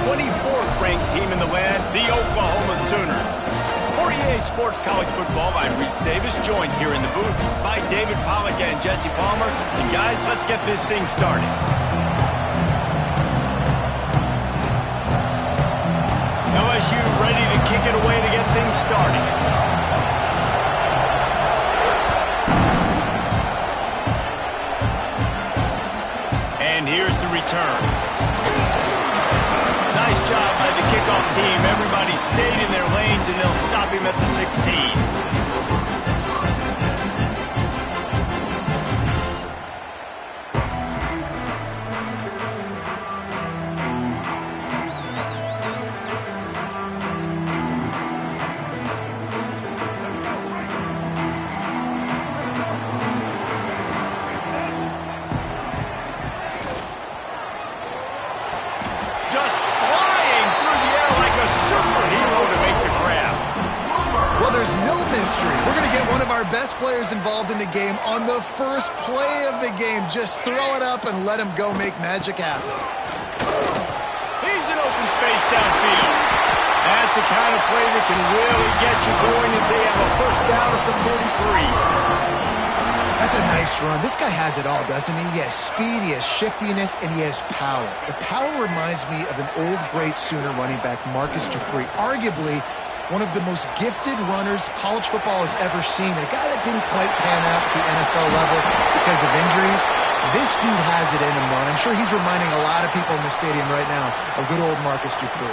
24th ranked team in the land, the Oklahoma Sooners. For EA Sports College Football, I'm Reese Davis, joined here in the booth by David Pollack and Jesse Palmer. And guys, let's get this thing started. LSU ready to kick it away to get things started. And here's the return. Nice job by the kickoff team. Everybody stayed in their lanes, and they'll stop him at the 16. Best players involved in the game on the first play of the game. Just throw it up and let him go make magic happen. He's in open space downfield. That's the kind of play that can really get you going as they have a first down at the 43. That's a nice run. This guy has it all, doesn't he? He has speed, he has shiftiness, and he has power. The power reminds me of an old great Sooner running back, Marcus Dupree. Arguably one of the most gifted runners college football has ever seen. A guy that didn't quite pan out at the NFL level because of injuries. This dude has it in him, though, and I'm sure he's reminding a lot of people in the stadium right now of good old Marcus Dupree.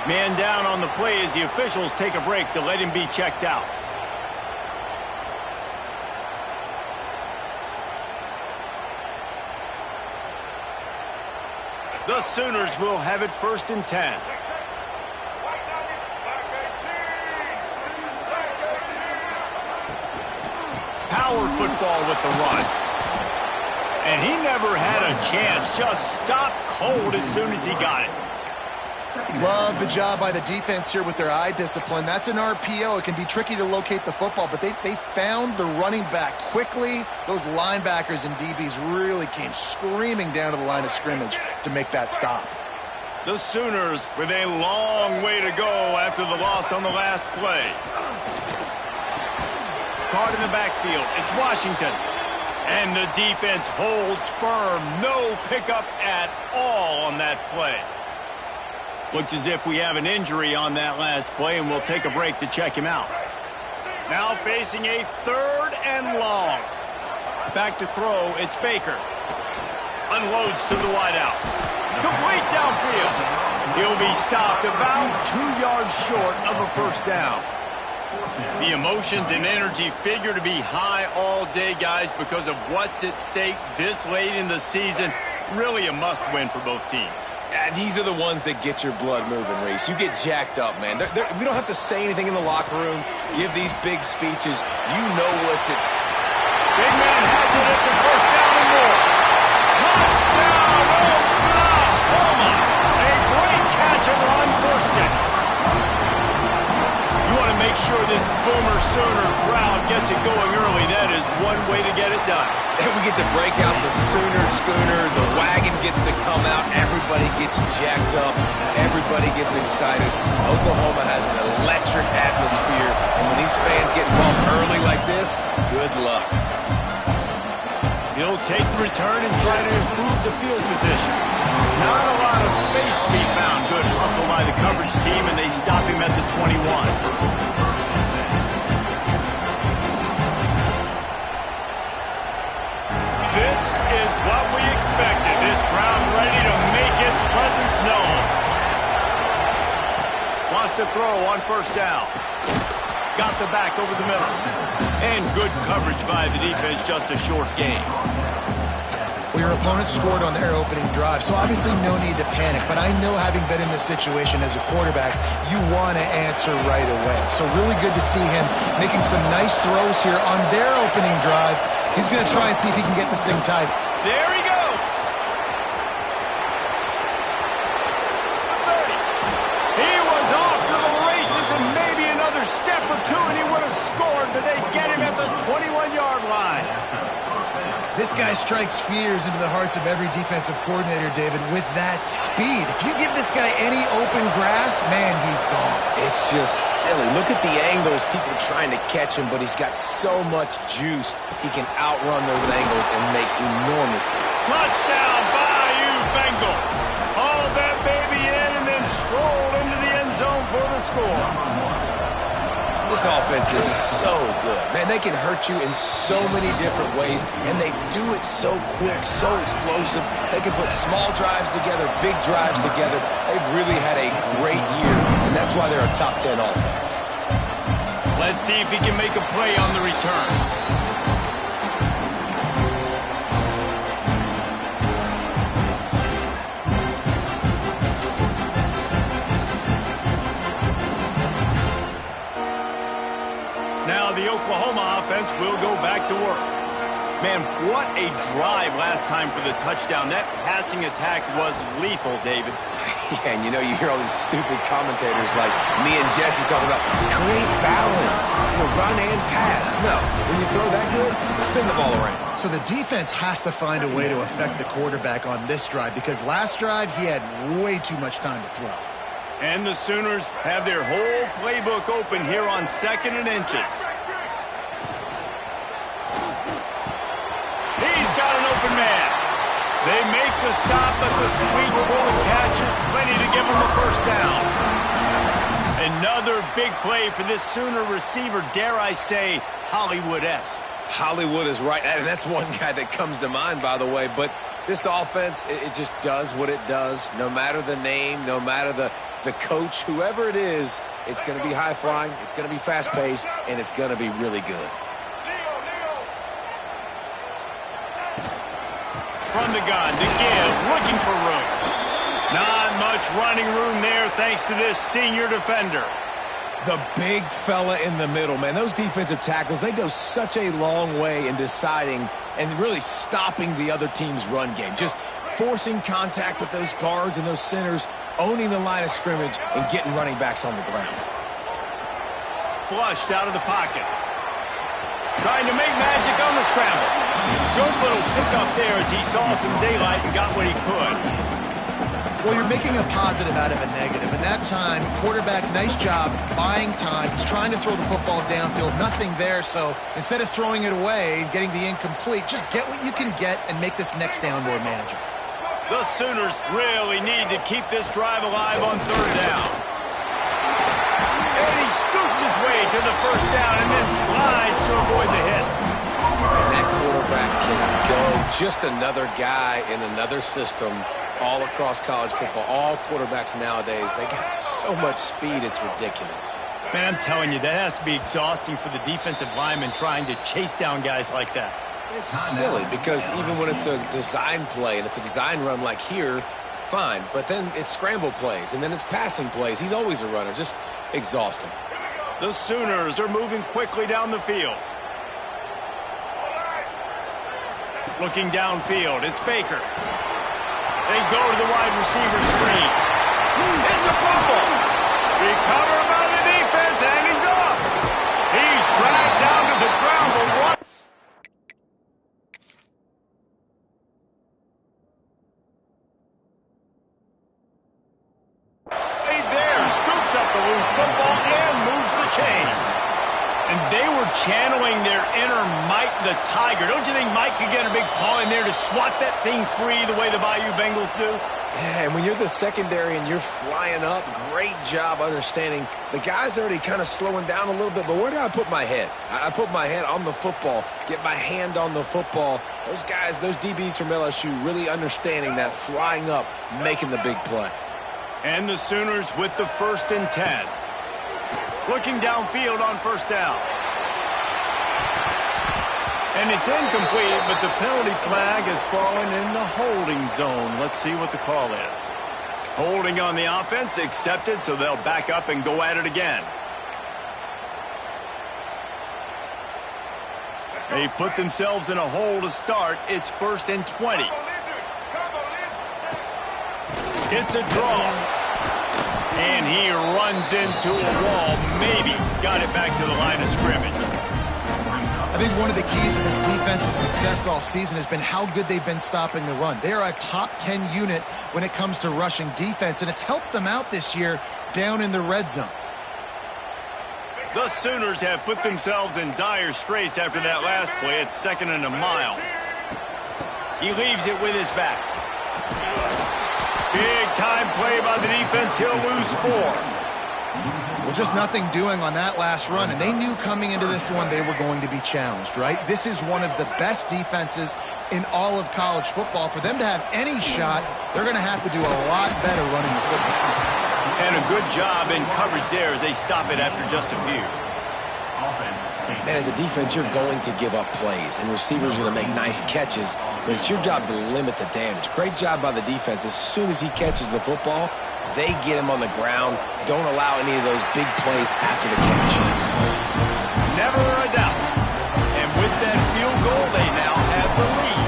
Man down on the play as the officials take a break to let him be checked out. The Sooners will have it 1st and 10. Power football with the run. And he never had a chance. Just stopped cold as soon as he got it. Love the job by the defense here with their eye discipline. That's an RPO. It can be tricky to locate the football, but they found the running back quickly. Those linebackers and DBs really came screaming down to the line of scrimmage to make that stop. The Sooners with a long way to go after the loss on the last play. Card in the backfield. It's Washington. And the defense holds firm. No pickup at all on that play. Looks as if we have an injury on that last play, and we'll take a break to check him out. Now facing a 3rd and long. Back to throw. It's Baker. Unloads to the wideout. Complete downfield. He'll be stopped about 2 yards short of a first down. The emotions and energy figure to be high all day, guys, because of what's at stake this late in the season. Really a must-win for both teams. These are the ones that get your blood moving, Reese. You get jacked up, man. We don't have to say anything in the locker room, give these big speeches. You know what's at stake. Big man has it. It's a first down and more. Touchdown, Oklahoma. A great catch and run for 6. Make sure this Boomer Sooner crowd gets it going early. That is one way to get it done. We get to break out the Sooner schooner. The wagon gets to come out. Everybody gets jacked up. Everybody gets excited. Oklahoma has an electric atmosphere. And when these fans get involved early like this, good luck. He'll take the return and try to improve the field position. Not a lot of space to be found. Good hustle by the coverage team, and they stop him at the 21. This is what we expected. This crowd ready to make its presence known. Wants to throw on first down. Got the back over the middle. And good coverage by the defense, just a short gain. Well, your opponent scored on their opening drive, so obviously no need to panic. But I know, having been in this situation as a quarterback, you want to answer right away. So really good to see him making some nice throws here on their opening drive. He's going to try and see if he can get this thing tied. There he goes. The 30. He was off to the races, and maybe another step or two, and he would have scored, but they get him at the 21-yard line. This guy strikes fears into the hearts of every defensive coordinator, David, with that speed. If you give this guy any open grass, man, he's gone. It's just silly. Look at the angles, people trying to catch him, but he's got so much juice. He can outrun those angles and make enormous plays. Touchdown, Bayou Bengals. Hauled that baby in and then strolled into the end zone for the score. This offense is so good. Man, they can hurt you in so many different ways, and they do it so quick, so explosive. They can put small drives together, big drives together. They've really had a great year, and that's why they're a top 10 offense. Let's see if he can make a play on the return. Now the Oklahoma offense will go back to work. Man, what a drive last time for the touchdown. That passing attack was lethal, David. Yeah, and you know, you hear all these stupid commentators like me and Jesse talking about create balance, run and pass. No, when you throw that good, spin the ball around. So the defense has to find a way to affect the quarterback on this drive because last drive he had way too much time to throw. And the Sooners have their whole playbook open here on 2nd and inches. He's got an open man. They make the stop, but the sweet roll catch is plenty to give them a first down. Another big play for this Sooner receiver, dare I say, Hollywood-esque. Hollywood is right, and that's one guy that comes to mind, by the way, but this offense, it just does what it does. No matter the name, no matter the coach, whoever it is, it's going to be high-flying, it's going to be fast-paced, and it's going to be really good. From the gun to give, looking for room. Not much running room there thanks to this senior defender. The big fella in the middle, man. Those defensive tackles, they go such a long way in deciding and really stopping the other team's run game. Just forcing contact with those guards and those centers, owning the line of scrimmage, and getting running backs on the ground. Flushed out of the pocket. Trying to make magic on the scramble. Good little pickup there as he saw some daylight and got what he could. Well, you're making a positive out of a negative. And that time, quarterback, nice job buying time. He's trying to throw the football downfield. Nothing there, so instead of throwing it away and getting the incomplete, just get what you can get and make this next down more manageable. The Sooners really need to keep this drive alive on 3rd down. And he scoots his way to the first down and then slides to avoid the hit. And that quarterback can go. Just another guy in another system all across college football. All quarterbacks nowadays, they got so much speed, it's ridiculous. Man, I'm telling you, that has to be exhausting for the defensive lineman trying to chase down guys like that. It's silly because even when it's a design play and it's a design run like here, fine. But then it's scramble plays and then it's passing plays. He's always a runner. Just exhausting. The Sooners are moving quickly down the field. Looking downfield, it's Baker. They go to the wide receiver screen. It's a fumble. Recovered by the defense, and he's off. He's dragged down to the ground, but what? Hey there, scoops up the loose football and moves the chains. And they were channeling their inner Mike the Tiger. Don't you think Mike could get a big paw in there to swat that thing free the way the Bayou Bengals do? Yeah, and when you're the secondary and you're flying up, great job understanding. The guy's already kind of slowing down a little bit, but where do I put my head? I put my head on the football, get my hand on the football. Those guys, those DBs from LSU really understanding that flying up, making the big play. And the Sooners with the 1st and 10. Looking downfield on 1st down. And it's incomplete, but the penalty flag has fallen in the holding zone. Let's see what the call is. Holding on the offense, accepted, so they'll back up and go at it again. They put themselves in a hole to start. It's 1st and 20. It's a draw. And he runs into a wall. Maybe got it back to the line of scrimmage. I think one of the keys to this defense's success all season has been how good they've been stopping the run. They are a top 10 unit when it comes to rushing defense, and it's helped them out this year down in the red zone. The Sooners have put themselves in dire straits after that last play. It's 2nd and a mile. He leaves it with his back. Big time play by the defense. He'll lose 4. Well, just nothing doing on that last run, and they knew coming into this one they were going to be challenged, right? This is one of the best defenses in all of college football. For them to have any shot, they're going to have to do a lot better running the football. And a good job in coverage there as they stop it after just a few. Man, as a defense, you're going to give up plays, and receivers are going to make nice catches, but it's your job to limit the damage. Great job by the defense. As soon as he catches the football, they get him on the ground. Don't allow any of those big plays after the catch. Never a doubt. And with that field goal, they now have the lead.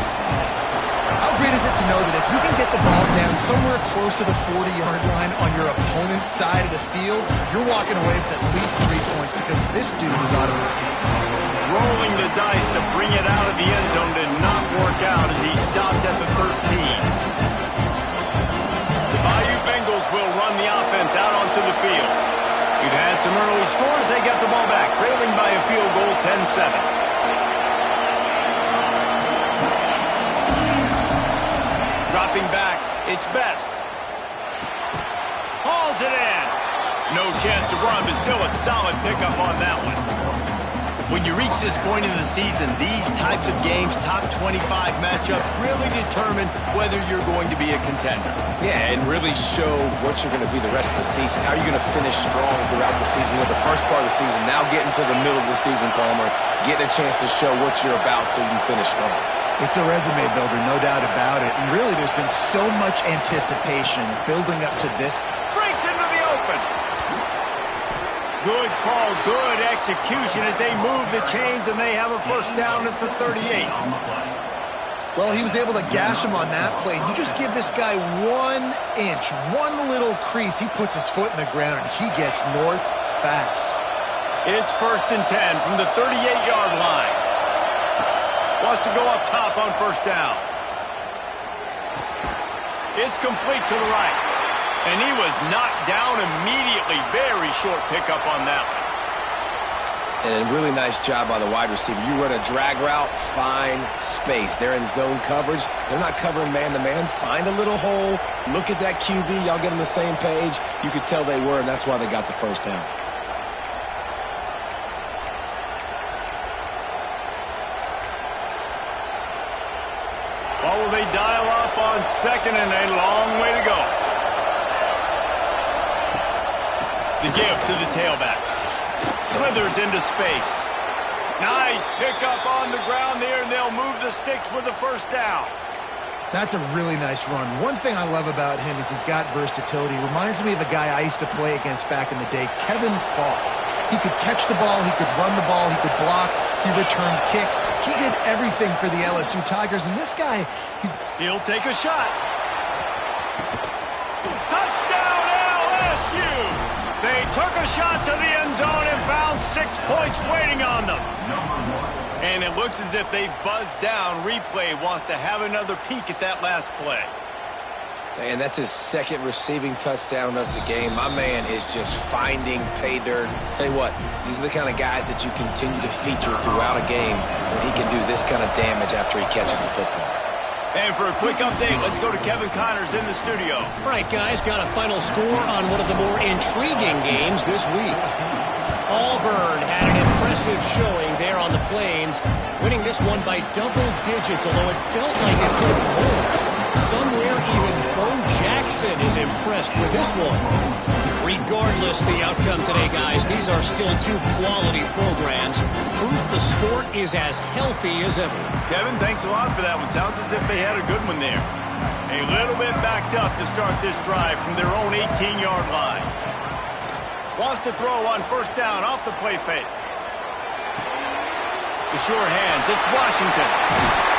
How great is it to know that if you can get the ball down somewhere close to the 40-yard line on your opponent's side of the field, you're walking away with at least 3 points because this dude is automatic. Rolling the dice to bring it out of the end zone did not work out as he stopped at the 13. The Bayou Bengals will run the offense out onto the field. We've had some early scores. They get the ball back, trailing by a field goal, 10-7. Dropping back, it's Best. Hauls it in. No chance to run, but still a solid pickup on that one. When you reach this point in the season, these types of games, top 25 matchups, really determine whether you're going to be a contender. Yeah, and really show what you're going to be the rest of the season. How are you going to finish strong throughout the season? The first part of the season, now getting to the middle of the season, Palmer, getting a chance to show what you're about so you can finish strong. It's a resume builder, no doubt about it. And really, there's been so much anticipation building up to this. Breaks into the open. Good call, good execution as they move the chains and they have a first down at the 38. Well, he was able to gash him on that play. You just give this guy 1 inch, one little crease. He puts his foot in the ground and he gets north fast. It's 1st and 10 from the 38-yard line. Wants to go up top on first down. It's complete to the right. And he was knocked down immediately. Very short pickup on that one. And a really nice job by the wide receiver. You run a drag route, find space. They're in zone coverage. They're not covering man-to-man. Find a little hole. Look at that QB. Y'all get on the same page. You could tell they were, and that's why they got the first down. What will they dial up on 2nd and a long way to go? The give to the tailback. Slithers into space. Nice pickup on the ground there, and they'll move the sticks with the first down. That's a really nice run. One thing I love about him is he's got versatility. Reminds me of a guy I used to play against back in the day, Kevin Falk. He could catch the ball, he could run the ball, he could block, he returned kicks. He did everything for the LSU Tigers, and this guy, He'll take a shot. Touchdown, LSU! They took a shot to the end zone and found 6 points waiting on them. And it looks as if they've buzzed down. Replay wants to have another peek at that last play. And that's his 2nd receiving touchdown of the game. My man is just finding pay dirt. Tell you what, these are the kind of guys that you continue to feature throughout a game when he can do this kind of damage after he catches the football. And for a quick update, let's go to Kevin Connors in the studio. All right, guys, got a final score on one of the more intriguing games this week. Auburn had an impressive showing there on the Plains, winning this one by double digits, although it felt like it could have more. Somewhere even Bo Jackson is impressed with this one. Regardless the outcome today, guys, these are still 2 quality programs. Proof the sport is as healthy as ever. Kevin, thanks a lot for that one. Sounds as if they had a good one there. A little bit backed up to start this drive from their own 18-yard line. Wants to throw on first down off the play fake. The sure hands, it's Washington.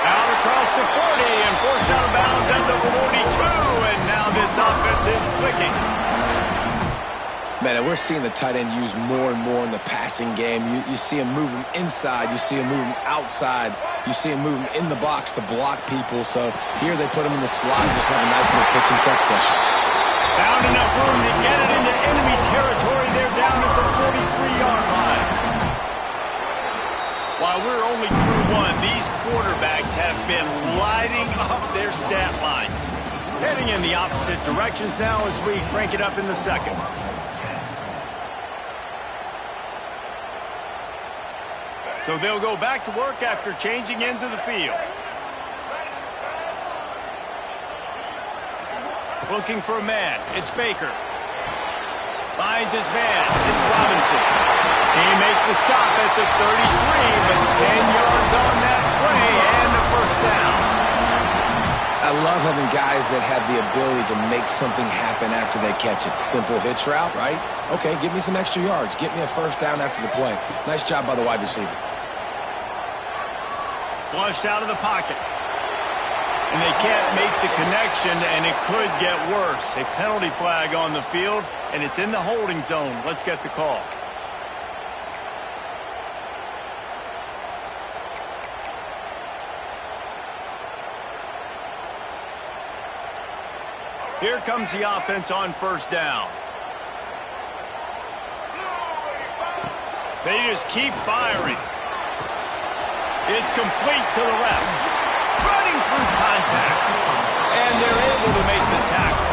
Out across the 40 and forced out of bounds at the 42. And now this offense is clicking. man, and we're seeing the tight end used more and more in the passing game. You see him move him inside. You see him move him outside. You see him move him in the box to block people. So here they put him in the slot and just have a nice little pitch and catch session. Found enough room to get it into enemy territory. They're down at the 43-yard line. While we're only through one, these quarterbacks have been lighting up their stat lines. Heading in the opposite directions now as we crank it up in the second. So they'll go back to work after changing into the field. Looking for a man. It's Baker. Finds his man. It's Robinson. He makes the stop at the 33, but 10 yards on that play and the first down. I love having guys that have the ability to make something happen after they catch it. Simple hitch route, right? Okay, give me some extra yards. Get me a first down after the play. Nice job by the wide receiver. Flushed out of the pocket. And they can't make the connection, and it could get worse. A penalty flag on the field, and it's in the holding zone. Let's get the call. Here comes the offense on first down. They just keep firing. It's complete to the left. Running through contact. And they're able to make the tackle.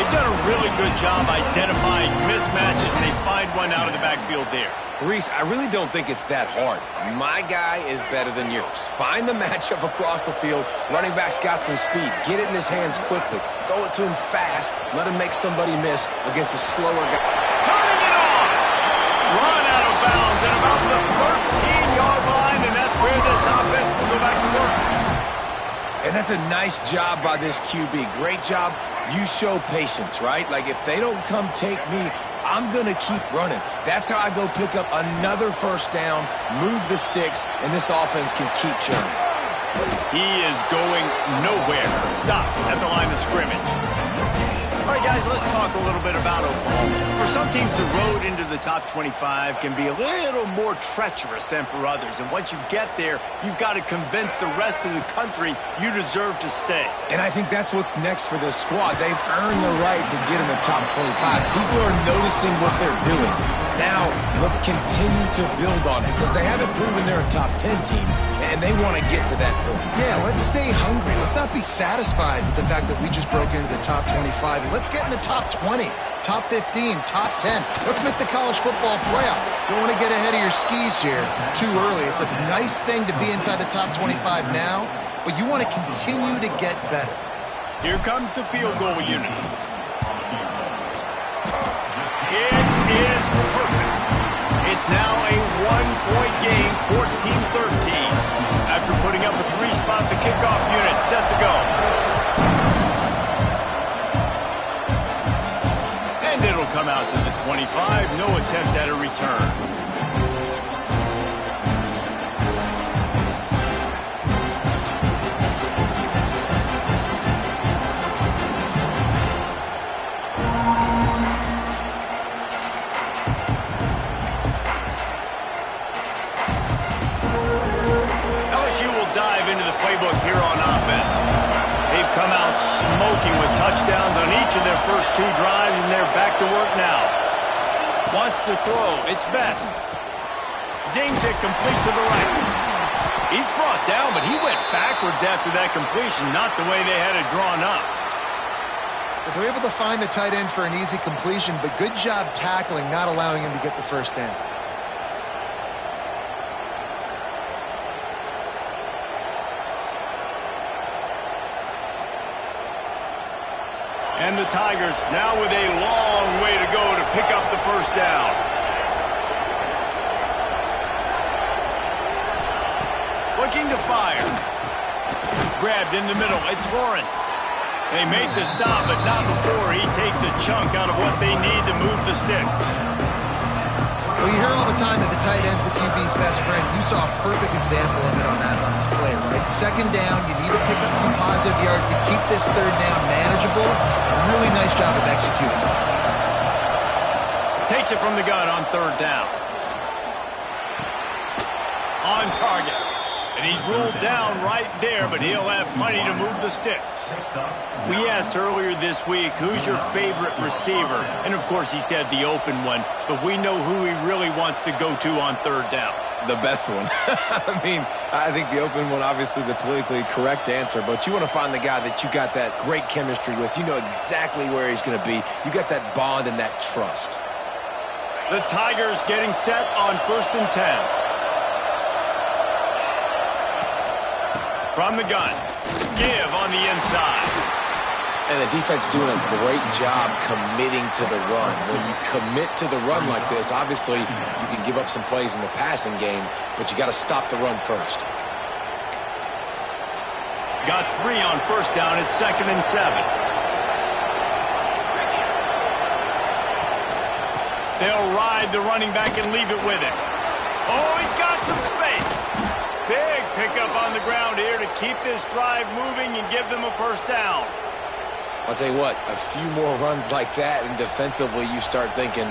They've done a really good job identifying mismatches, and they find one out of the backfield there. Reese, I really don't think it's that hard. My guy is better than yours. Find the matchup across the field. Running back's got some speed. Get it in his hands quickly. Throw it to him fast. Let him make somebody miss against a slower guy. Turning it on! Run out of bounds at about the 13-yard line, and that's where this offense will go back to work. And that's a nice job by this QB. Great job. You show patience, right? Like, if they don't come take me, I'm going to keep running. That's how I go pick up another first down, move the sticks, and this offense can keep churning. He is going nowhere. Stop at the line of scrimmage. All right, guys, let's talk a little bit about Oklahoma. For some teams, the road into the top 25 can be a little more treacherous than for others. And once you get there, you've got to convince the rest of the country you deserve to stay. And I think that's what's next for this squad. They've earned the right to get in the top 25. People are noticing what they're doing. Now, let's continue to build on it because they haven't proven they're a top 10 team, and they want to get to that point. Yeah, let's stay hungry. Let's not be satisfied with the fact that we just broke into the top 25. Let's get in the top 20, top 15, top 10. Let's make the college football playoff. Don't want to get ahead of your skis here too early. It's a nice thing to be inside the top 25 now, but you want to continue to get better. Here comes the field goal unit. It is perfect. It's now a one-point game, 14-13. After putting up a three-spot, the kickoff unit set to go. And it'll come out to the 25. No attempt at a return. Playbook here on offense. They've come out smoking with touchdowns on each of their first two drives, and they're back to work now. Wants to throw. It's Best. Zings it complete to the right. He's brought down, but he went backwards after that completion, not the way they had it drawn up. But they're able to find the tight end for an easy completion, but good job tackling, not allowing him to get the first down. And the Tigers now with a long way to go to pick up the first down. Looking to fire. Grabbed in the middle. It's Lawrence. They make the stop, but not before he takes a chunk out of what they need to move the sticks. Well, you hear all the time that the tight end's the QB's best friend. You saw a perfect example of it on that last play, right? Second down, you need to pick up some positive yards to keep this third down manageable. A really nice job of executing. Takes it from the gun on third down. On target. And he's ruled down right there, but he'll have plenty to move the sticks. We asked earlier this week, who's your favorite receiver? And, of course, he said the open one, but we know who he really wants to go to on third down. The best one. I mean, I think the open one, obviously the politically correct answer, but you want to find the guy that you got that great chemistry with. You know exactly where he's going to be. You got that bond and that trust. The Tigers getting set on 1st and 10. From the gun. Give on the inside. And the defense doing a great job committing to the run. When you commit to the run like this, obviously you can give up some plays in the passing game, but you got to stop the run first. Got 3 on 1st down at 2nd and 7. They'll ride the running back and leave it with him. Oh, he's got some space. Big pickup on the ground here to keep this drive moving and give them a 1st down. I'll tell you what, a few more runs like that, and defensively you start thinking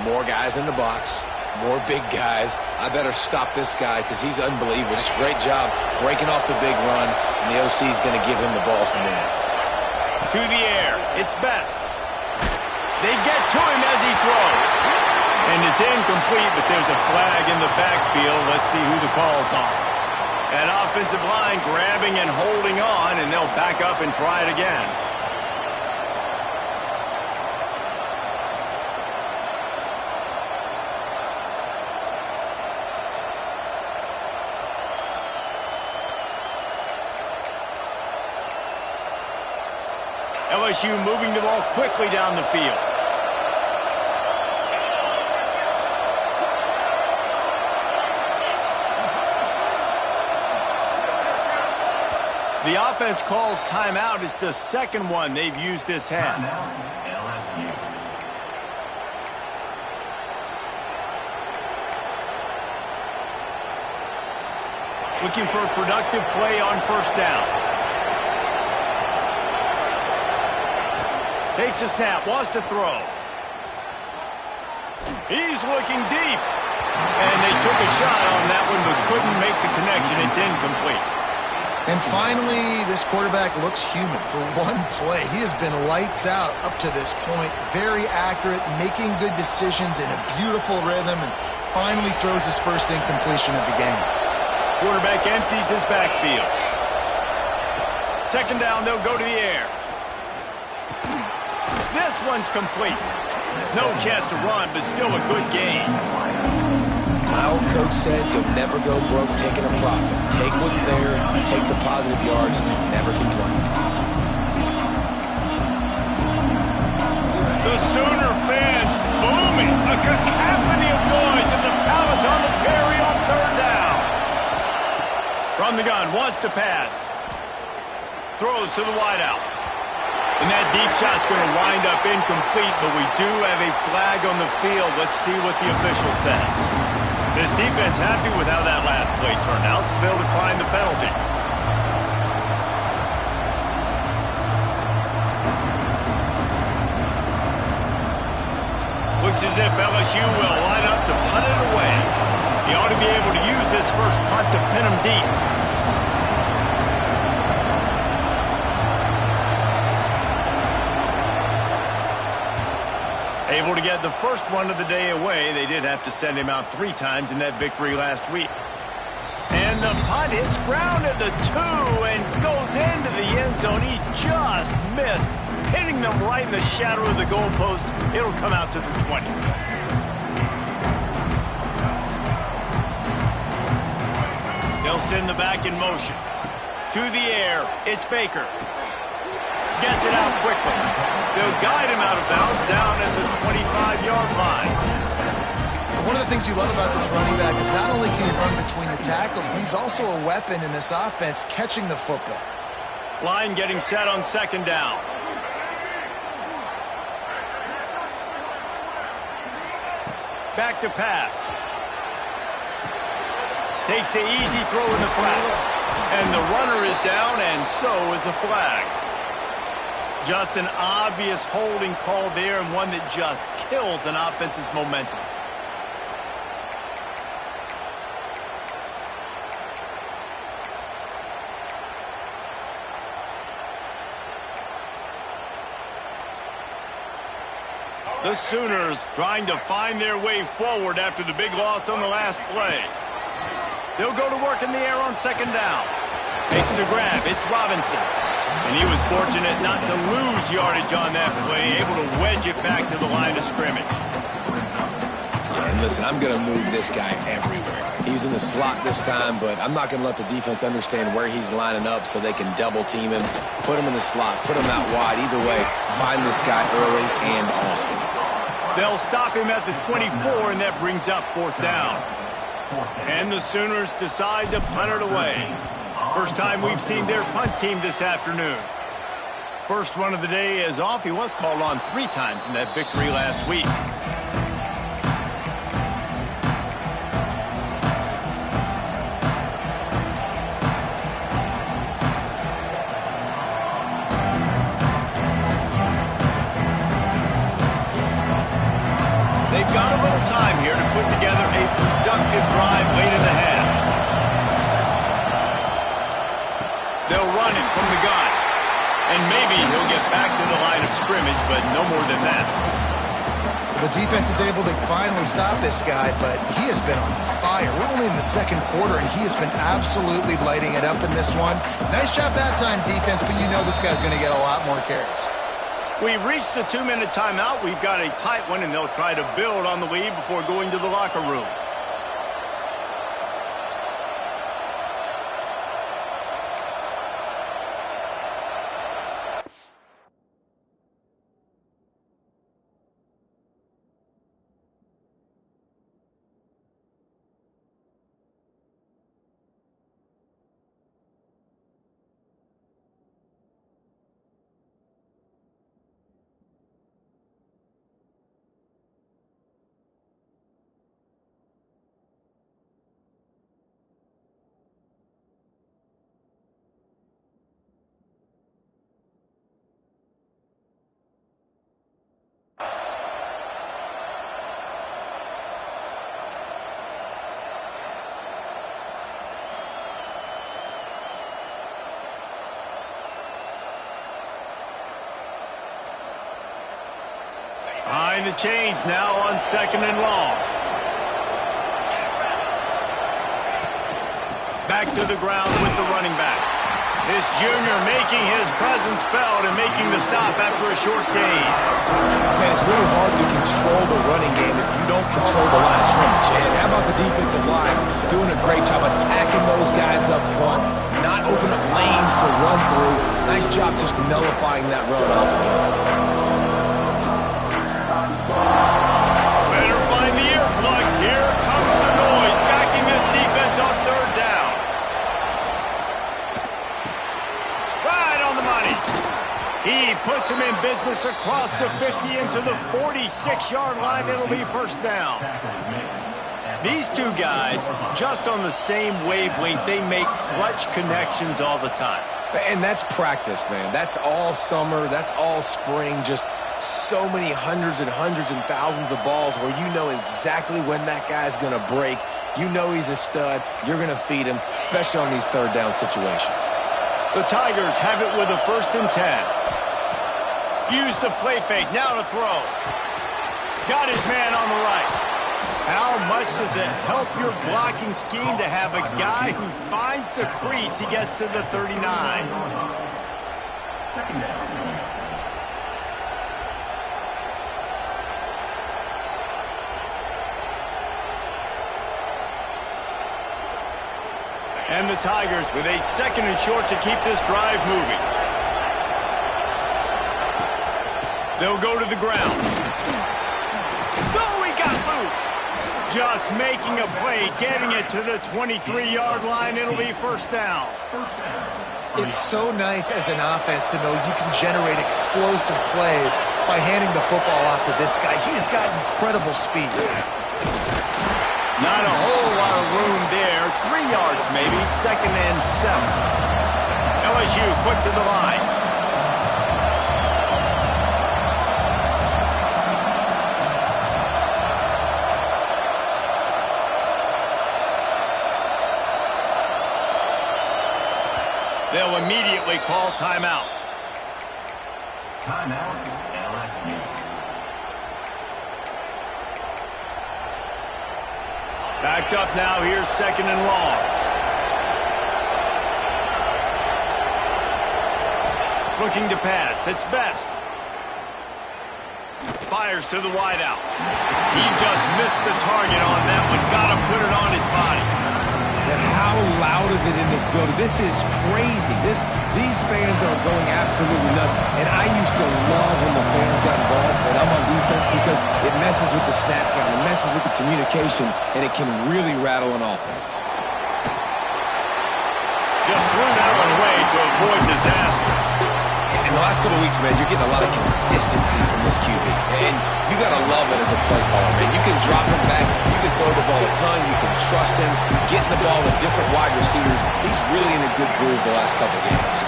more guys in the box, more big guys. I better stop this guy because he's unbelievable. Just a great job breaking off the big run, and the OC is going to give him the ball some more. To the air. It's Best. They get to him as he throws. And it's incomplete, but there's a flag in the backfield. Let's see who the call's on. An offensive line grabbing and holding on, and they'll back up and try it again. LSU moving the ball quickly down the field. The offense calls timeout. It's the second one they've used this half. Looking for a productive play on 1st down. Takes a snap, wants to throw. He's looking deep. And they took a shot on that one, but couldn't make the connection. It's incomplete. And finally, this quarterback looks human for one play. He has been lights out up to this point. Very accurate, making good decisions in a beautiful rhythm, and finally throws his first incompletion of the game. Quarterback empties his backfield. 2nd down, they'll go to the air. This one's complete. No chance to run, but still a good game. My old coach said you'll never go broke taking a profit. Take what's there, take the positive yards, and never complain. The Sooner fans booming. A cacophony of noise in the Palace on the Perry on 3rd down. From the gun, wants to pass. Throws to the wideout. And that deep shot's going to wind up incomplete, but we do have a flag on the field. Let's see what the official says. This defense happy with how that last play turned out, so they'll decline the penalty. Looks as if LSU will line up to punt it away. He ought to be able to use this first punt to pin him deep. Able to get the first one of the day away. They did have to send him out 3 times in that victory last week. And the punt hits ground at the 2 and goes into the end zone. He just missed, hitting them right in the shadow of the goalpost. It'll come out to the 20. They'll send the back in motion. To the air, it's Baker. Gets it out quickly. They'll guide him out of bounds down at the 25-yard line. One of the things you love about this running back is not only can he run between the tackles, but he's also a weapon in this offense catching the football. Line getting set on 2nd down. Back to pass. Takes the easy throw in the flat. And the runner is down, and so is the flag. Just an obvious holding call there, and one that just kills an offense's momentum. The Sooners trying to find their way forward after the big loss on the last play. They'll go to work in the air on second down. Makes the grab. It's Robinson. And he was fortunate not to lose yardage on that play, able to wedge it back to the line of scrimmage. Yeah, and listen, I'm going to move this guy everywhere. He's in the slot this time, but I'm not going to let the defense understand where he's lining up so they can double team him, put him in the slot, put him out wide. Either way, find this guy early and often. They'll stop him at the 24, and that brings up fourth down. And the Sooners decide to punt it away. First time we've seen their punt team this afternoon. First one of the day is off. He was called on 3 times in that victory last week. They've got a little time here to put together a productive drive late in the half. They'll run it from the gun. And maybe he'll get back to the line of scrimmage, but no more than that. The defense is able to finally stop this guy, but he has been on fire. We're only in the second quarter, and he has been absolutely lighting it up in this one. Nice job that time, defense, but you know this guy's going to get a lot more carries. We've reached the 2-minute timeout. We've got a tight one, and they'll try to build on the lead before going to the locker room. Behind the chains now on second and long. Back to the ground with the running back. This junior making his presence felt and making the stop after a short gain. Man, it's really hard to control the running game if you don't control the line of scrimmage. And how about the defensive line doing a great job attacking those guys up front, not open up lanes to run through. Nice job just nullifying that run altogether. Better find the earplugs. Here comes the noise, backing this defense on third down. Right on the money. He puts him in business across the 50 into the 46-yard line. It'll be first down. These two guys, just on the same wavelength, they make clutch connections all the time. And that's practice, man. That's all summer. That's all spring. Just so many hundreds and thousands of balls where you know exactly when that guy's going to break. You know he's a stud. You're going to feed him, especially on these third down situations. The Tigers have it with a 1st and 10. Use the play fake. Now to throw. Got his man on the right. How much does it help your blocking scheme to have a guy who finds the crease? He gets to the 39. Second down. And the Tigers with a 2nd and short to keep this drive moving. They'll go to the ground. Oh, he got loose. Just making a play, getting it to the 23-yard line. It'll be first down. It's so nice as an offense to know you can generate explosive plays by handing the football off to this guy. He has got incredible speed. Not a whole lot of room there. 3 yards maybe. 2nd and 7. LSU quick to the line. immediately call timeout. Timeout, LSU. Backed up now. Here's 2nd and long. Looking to pass. It's Best. Fires to the wideout. He just missed the target on that one. Got to put it on his body. And how loud is it in this building? This is crazy. These fans are going absolutely nuts. And I used to love when the fans got involved, and I'm on defense, because it messes with the snap count, it messes with the communication, and it can really rattle an offense. Just threw that one away to avoid disaster. In the last couple of weeks, man, you're getting a lot of consistency from this QB. And you got to love it as a play caller, man. You can drop him back. You can throw the ball a ton. You can trust him. Getting the ball to different wide receivers. He's really in a good groove the last couple of games.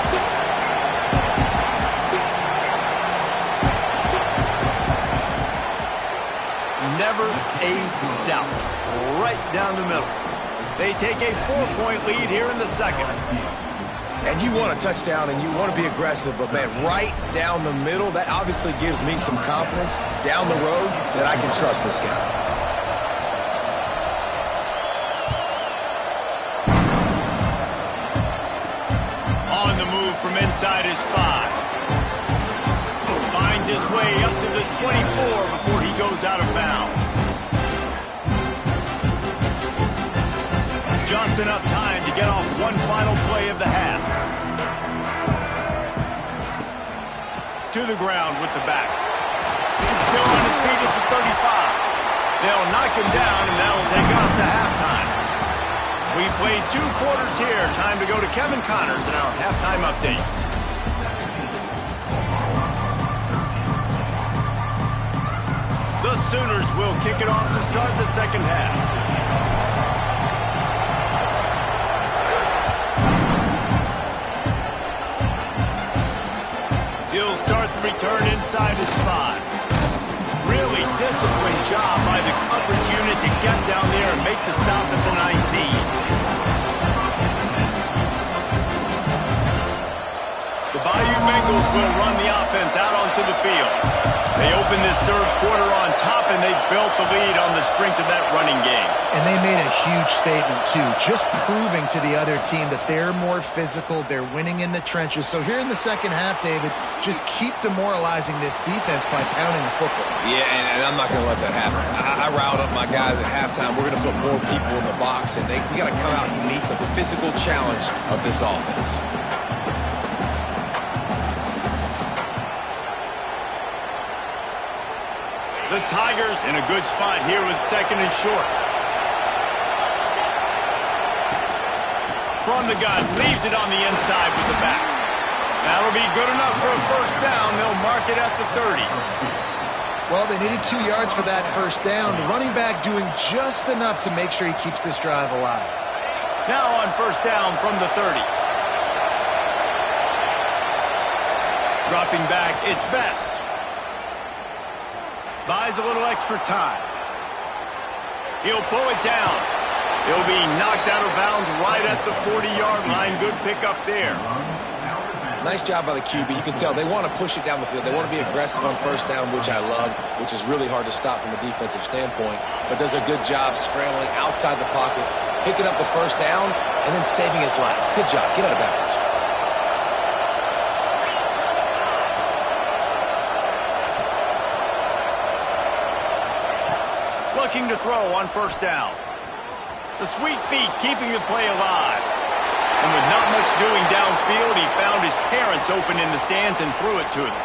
Never a doubt. Right down the middle. They take a 4-point lead here in the second. And you want a touchdown and you want to be aggressive, but, man, right down the middle, that obviously gives me some confidence down the road that I can trust this guy. On the move from inside his 5. Finds his way up to the 24 before he goes out of bounds. Just enough time to get off one final play of the half. To the ground with the back. Still on his feet at the 35. They'll knock him down, and that'll take us to halftime. We've played 2 quarters here. Time to go to Kevin Connors in our halftime update. The Sooners will kick it off to start the second half. He'll start the return inside his 5. Really disciplined job by the coverage unit to get down there and make the stop at the 19. The Bayou Bengals will run the offense out onto the field. They open this third quarter on top, and they've built the lead on the strength of that running game. And they made a huge statement, too, just proving to the other team that they're more physical, they're winning in the trenches. So here in the second half, David, just keep demoralizing this defense by pounding the football. Yeah, and I'm not going to let that happen. I riled up my guys at halftime. We're going to put more people in the box, and we got to come out and meet the physical challenge of this offense. The Tigers in a good spot here with 2nd and short. From the gun, leaves it on the inside with the back. That'll be good enough for a first down. They'll mark it at the 30. Well, they needed 2 yards for that first down. The running back doing just enough to make sure he keeps this drive alive. Now on first down from the 30. Dropping back, it's Best. Buys a little extra time. He'll pull it down. He'll be knocked out of bounds right at the 40-yard line. Good pickup there. Nice job by the QB. You can tell they want to push it down the field. They want to be aggressive on first down, which I love, which is really hard to stop from a defensive standpoint, but does a good job scrambling outside the pocket, picking up the first down, and then saving his life. Good job. Get out of bounds. Looking to throw on first down. The sweet feet keeping the play alive. And with not much doing downfield, he found his parents open in the stands and threw it to them.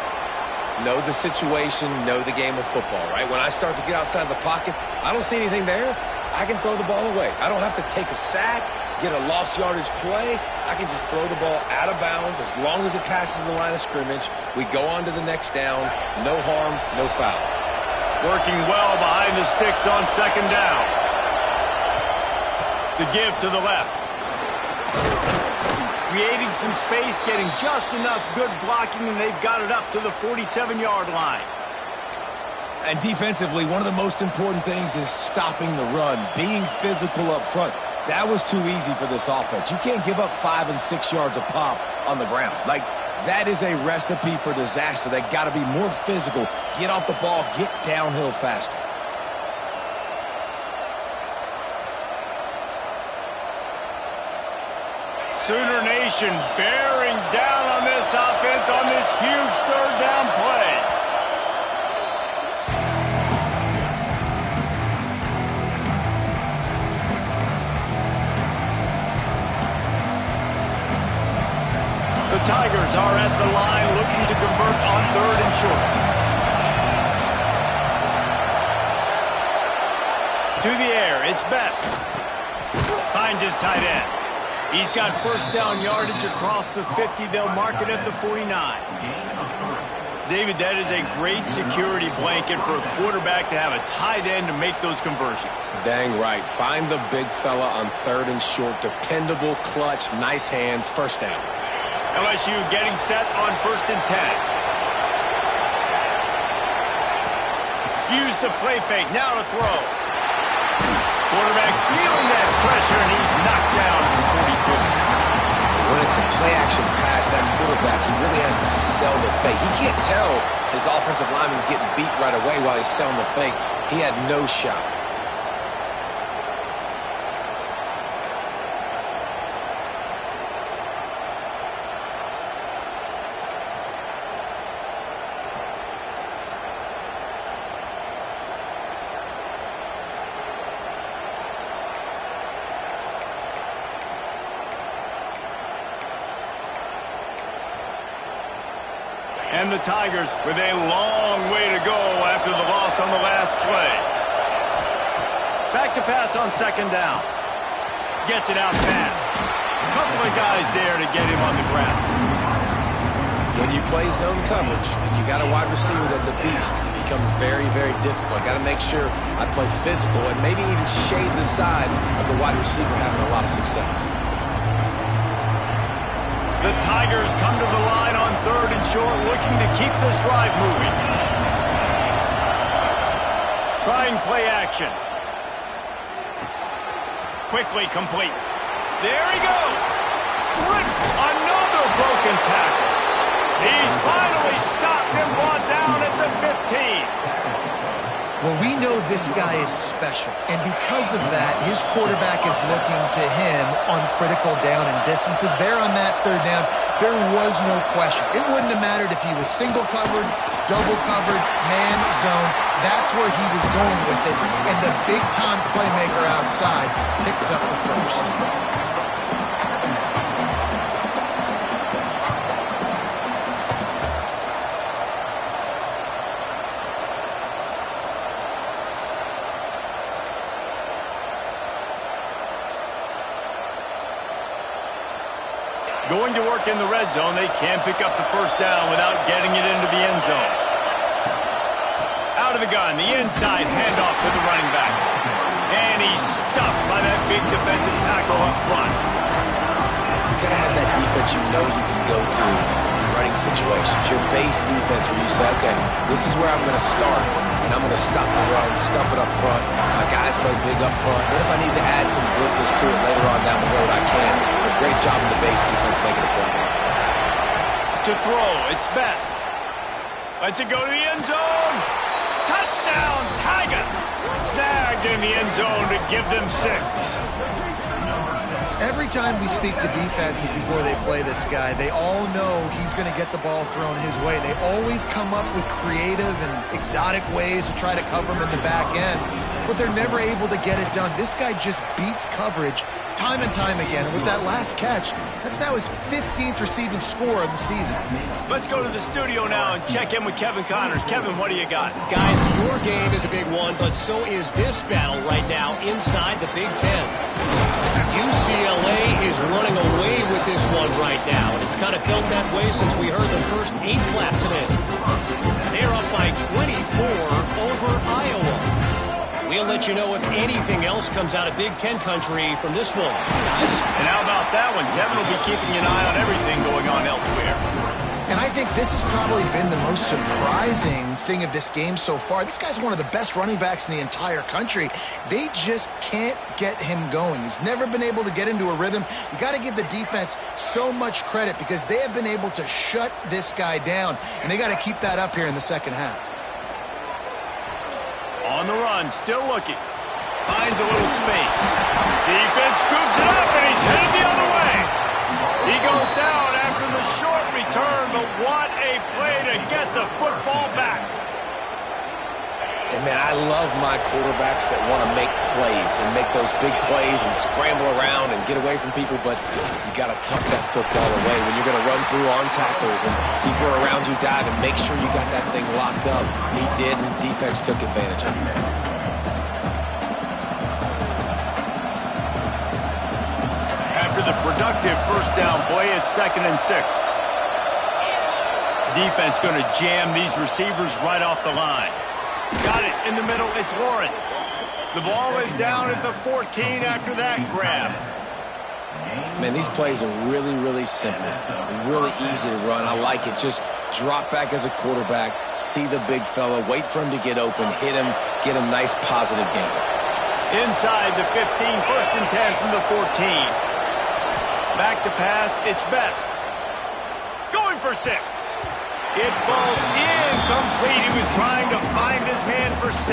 Know the situation, know the game of football, right? When I start to get outside the pocket, I don't see anything there, I can throw the ball away. I don't have to take a sack, get a lost yardage play. I can just throw the ball out of bounds as long as it passes the line of scrimmage. We go on to the next down. No harm, no foul. Working well behind the sticks on second down. The give to the left. Creating some space, getting just enough good blocking, and they've got it up to the 47-yard line. And defensively, one of the most important things is stopping the run, being physical up front. That was too easy for this offense. You can't give up 5 and 6 yards a pop on the ground. Like, that is a recipe for disaster. They got to be more physical, get off the ball, get downhill faster. Sooner Nation bearing down on this offense on this huge third down play. The Tigers are at the line looking to convert on 3rd and short. To the air, it's Best. Finds his tight end. He's got first down yardage across the 50. They'll mark it at the 49. David, that is a great security blanket for a quarterback to have a tight end to make those conversions. Dang right. Find the big fella on 3rd and short. Dependable, clutch, nice hands, first down. LSU getting set on 1st and 10. Use the play fake. Now to throw. Quarterback feeling that pressure, and he's knocked down from 42. When it's a play-action pass, that quarterback, he really has to sell the fake. He can't tell his offensive lineman's getting beat right away while he's selling the fake. He had no shot. And the Tigers with a long way to go after the loss on the last play. Back to pass on 2nd down. Gets it out fast. A couple of guys there to get him on the ground. When you play zone coverage and you got a wide receiver that's a beast, it becomes very, very difficult. I got to make sure I play physical and maybe even shade the side of the wide receiver having a lot of success. The Tigers come to the line on 3rd and short, looking to keep this drive moving. Trying play action. Quickly complete. There he goes. Another broken tackle. He's finally stopped and brought down at the 15. Well, we know this guy is special, and because of that, his quarterback is looking to him on critical down and distances. There on that 3rd down, there was no question. It wouldn't have mattered if he was single covered, double covered, man, zone. That's where he was going with it, and the big-time playmaker outside picks up the first. Going to work in the red zone, they can't pick up the first down without getting it into the end zone. Out of the gun, the inside handoff to the running back. And he's stuffed by that big defensive tackle up front. You got to have that defense you know you can go to in running situations. Your base defense where you say, okay, this is where I'm going to start, and I'm going to stop the run, stuff it up front. My guys play big up front. Then if I need to add some blitzes to it later on down the road, I can. A great job in the base defense making a play. To throw, it's Best. Lets it go to the end zone. Touchdown, Tigers! Snagged in the end zone to give them 6. Every time we speak to defenses before they play this guy, they all know he's going to get the ball thrown his way. They always come up with creative and exotic ways to try to cover him in the back end, but they're never able to get it done. This guy just beats coverage time and time again, and with that last catch, that's now his 15th receiving score of the season. Let's go to the studio now and check in with Kevin Connors. Kevin, what do you got? Guys, your game is a big one, but so is this battle right now inside the Big Ten. UCLA is running away with this one right now, and it's kind of felt that way since we heard the first 8 clap today. They're up by 24 over Iowa. We'll let you know if anything else comes out of Big Ten country from this one, guys. And how about that one? Kevin will be keeping an eye on everything going on elsewhere. And I think this has probably been the most surprising thing of this game so far. This guy's one of the best running backs in the entire country. They just can't get him going. He's never been able to get into a rhythm. You got to give the defense so much credit because they have been able to shut this guy down, and they got to keep that up here in the second half. On the run, still looking. Finds a little space. Defense scoops it up, and he's headed the other way. He goes down after the short return, but what a play to get the football back. And, man, I love my quarterbacks that want to make plays and make those big plays and scramble around and get away from people, but you got to tuck that football away when you're going to run through arm tackles and people are around you diving. Make sure you got that thing locked up. He did, and defense took advantage of it. After the productive first down play, it's 2nd and 6. Defense going to jam these receivers right off the line. Got it in the middle. It's Lawrence. The ball is down at the 14 after that grab. Man, these plays are really, really simple. Really easy to run. I like it. Just drop back as a quarterback, see the big fella, wait for him to get open, hit him, get a nice positive gain. Inside the 15, 1st and 10 from the 14. Back to pass, it's Best. Going for 6. It falls incomplete. He was trying to find his man for 6.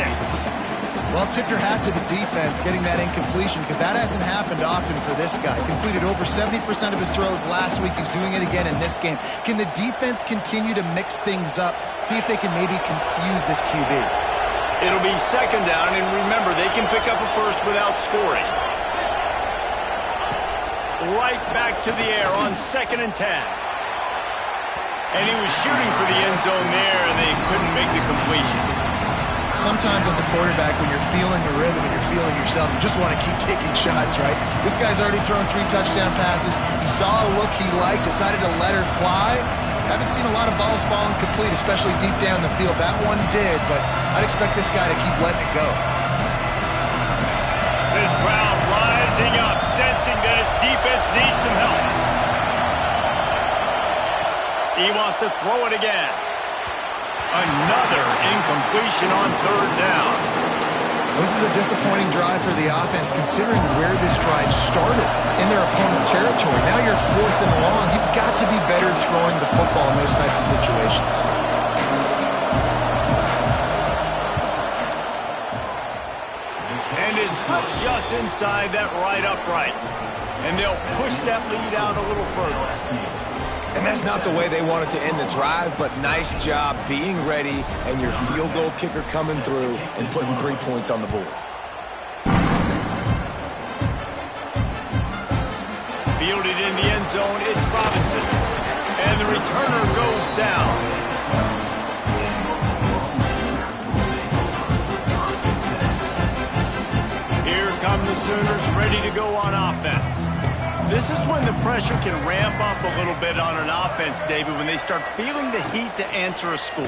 Well, tip your hat to the defense getting that incompletion because that hasn't happened often for this guy. Completed over 70% of his throws last week. He's doing it again in this game. Can the defense continue to mix things up, see if they can maybe confuse this QB? It'll be 2nd down, and remember, they can pick up a first without scoring. Right back to the air on 2nd and 10. And he was shooting for the end zone there, and they couldn't make the completion. Sometimes as a quarterback, when you're feeling the rhythm and you're feeling yourself, you just want to keep taking shots, right? This guy's already thrown 3 touchdown passes. He saw a look he liked, decided to let her fly. Haven't seen a lot of balls falling complete, especially deep down the field. That one did, but I'd expect this guy to keep letting it go. This crowd rising up, sensing that its defense needs some help. He wants to throw it again. Another incompletion on 3rd down. This is a disappointing drive for the offense considering where this drive started in their opponent territory. Now you're 4th and long. You've got to be better throwing the football in those types of situations. And it slips just inside that right upright. And they'll push that lead out a little further. And that's not the way they wanted to end the drive, but nice job being ready and your field goal kicker coming through and putting 3 points on the board. Fielded in the end zone, it's Robinson. And the returner goes down. Here come the Sooners ready to go on offense. This is when the pressure can ramp up a little bit on an offense, David, when they start feeling the heat to answer a score.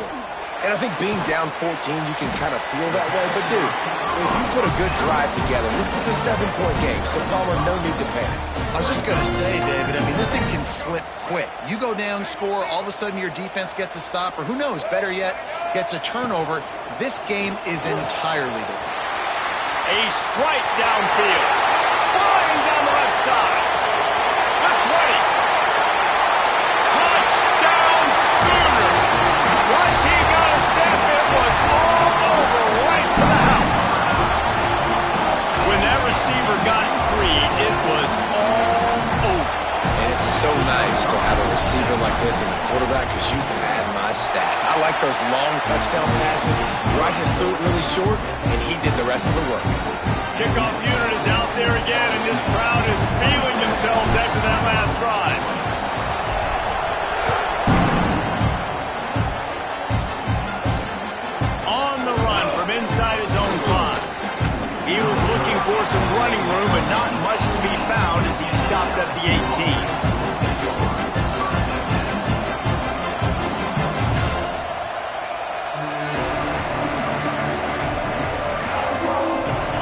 And I think being down 14, you can kind of feel that way. But, dude, if you put a good drive together, this is a 7-point game, so Palmer, no need to panic. I was just going to say, David, I mean, this thing can flip quick. You go down, score, all of a sudden your defense gets a stop, or who knows, better yet, gets a turnover. This game is entirely different. A strike downfield. Flying down the left side. The 20. Touchdown Sooners. Once he got a step, it was all over right to the house. When that receiver got free, it was all over. And it's so nice to have a receiver like this as a quarterback because you pad my stats. I like those long touchdown passes where I just threw it really short and he did the rest of the work. Kickoff unit is out there again, and this crowd is feeling themselves after that last drive. On the run from inside his own 5. He was looking for some running room, but not much to be found as he stopped at the 18.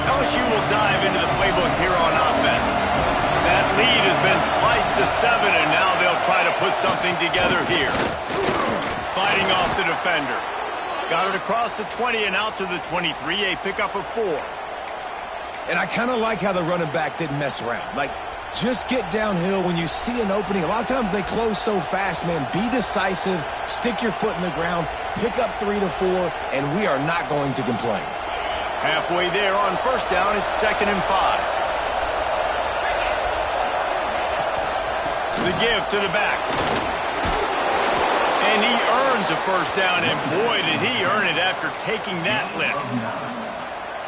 LSU will dive into the playbook here on offense. That lead has been sliced to 7, and now they'll try to put something together here. defender. Got it across the 20 and out to the 23, a pickup of 4. And I kind of like how the running back didn't mess around. Like, just get downhill when you see an opening. A lot of times they close so fast, man. Be decisive, stick your foot in the ground, pick up 3 to 4, and we are not going to complain. Halfway there on first down, it's 2nd and 5. The give to the back. And he earns a first down, and boy, did he earn it after taking that lift.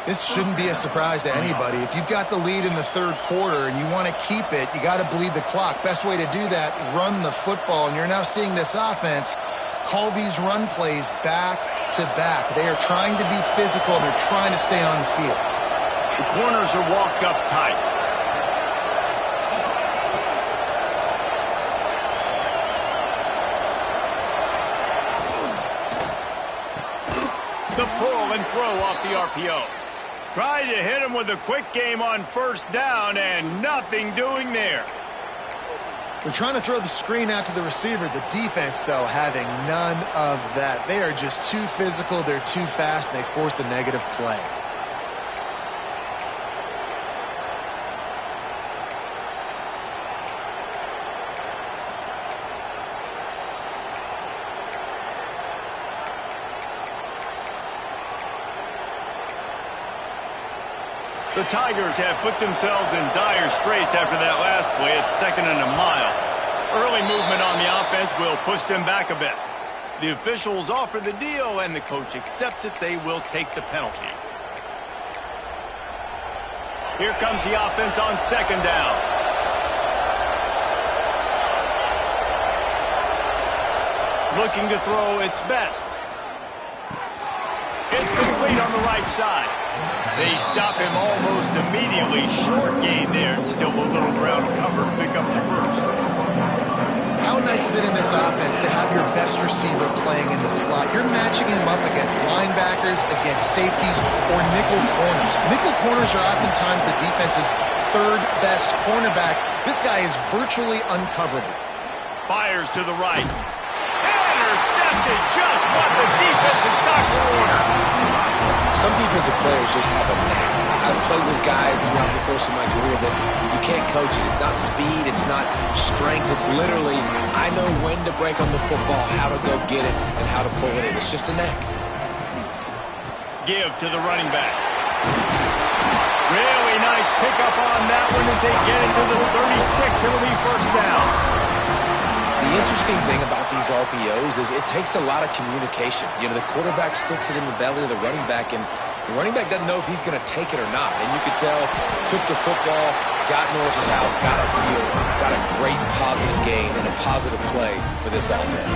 This shouldn't be a surprise to anybody. If you've got the lead in the third quarter and you want to keep it, you got to bleed the clock. Best way to do that, run the football. And you're now seeing this offense call these run plays back to back. They are trying to be physical, and they're trying to stay on the field. The corners are walked up tight. The pull and throw off the RPO. Tried to hit him with a quick game on first down, and nothing doing there. They're trying to throw the screen out to the receiver. The defense, though, having none of that. They are just too physical. They're too fast, and they force a negative play. The Tigers have put themselves in dire straits after that last play. It's 2nd and a mile. Early movement on the offense will push them back a bit. The officials offer the deal, and the coach accepts it. They will take the penalty. Here comes the offense on 2nd down. Looking to throw its best. It's complete on the right side. They stop him almost immediately. Short gain there, and still a little ground covered. Pick up the first. How nice is it in this offense to have your best receiver playing in the slot? You're matching him up against linebackers, against safeties, or nickel corners. Nickel corners are oftentimes the defense's third best cornerback. This guy is virtually uncoverable. Fires to the right. Intercepted, just what the defense's doctor ordered. Some defensive players just have a knack. I've played with guys throughout the course of my career that you can't coach it. It's not speed, it's not strength. It's literally, I know when to break on the football, how to go get it, and how to pull it in. It's just a knack. Give to the running back. Really nice pickup on that one as they get it to the 36. It'll be first down. The interesting thing about these RPOs is it takes a lot of communication. You know, the quarterback sticks it in the belly of the running back, and the running back doesn't know if he's going to take it or not. And you could tell, took the football, got north-south, got upfield, got a great positive gain and a positive play for this offense.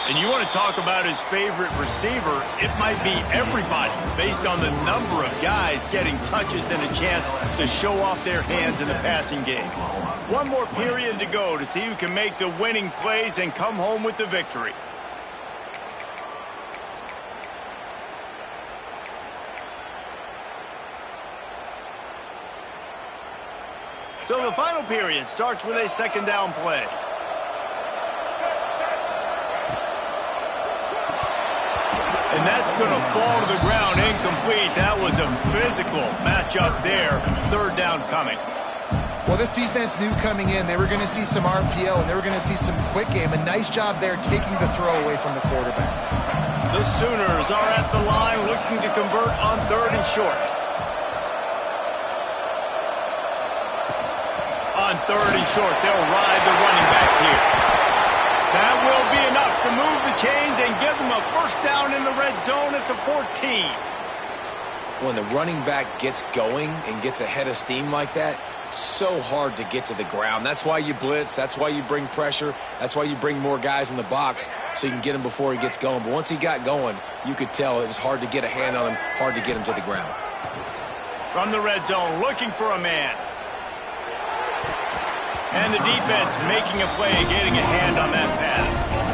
And you want to talk about his favorite receiver, it might be everybody based on the number of guys getting touches and a chance to show off their hands in the passing game. One more period to go to see who can make the winning plays and come home with the victory. So the final period starts with a 2nd down play. And that's going to fall to the ground incomplete. That was a physical matchup there. 3rd down coming. Well, this defense knew coming in they were going to see some RPO, and they were going to see some quick game. A nice job there taking the throw away from the quarterback. The Sooners are at the line looking to convert on 3rd and short. On 3rd and short, they'll ride the running back here. That will be enough to move the chains and give them a first down in the red zone at the 14. When the running back gets going and gets ahead of steam like that, so hard to get to the ground. That's why you blitz. That's why you bring pressure. That's why you bring more guys in the box so you can get him before he gets going. But once he got going, you could tell it was hard to get a hand on him, hard to get him to the ground. From the red zone, looking for a man. And the defense making a play, getting a hand on that pass.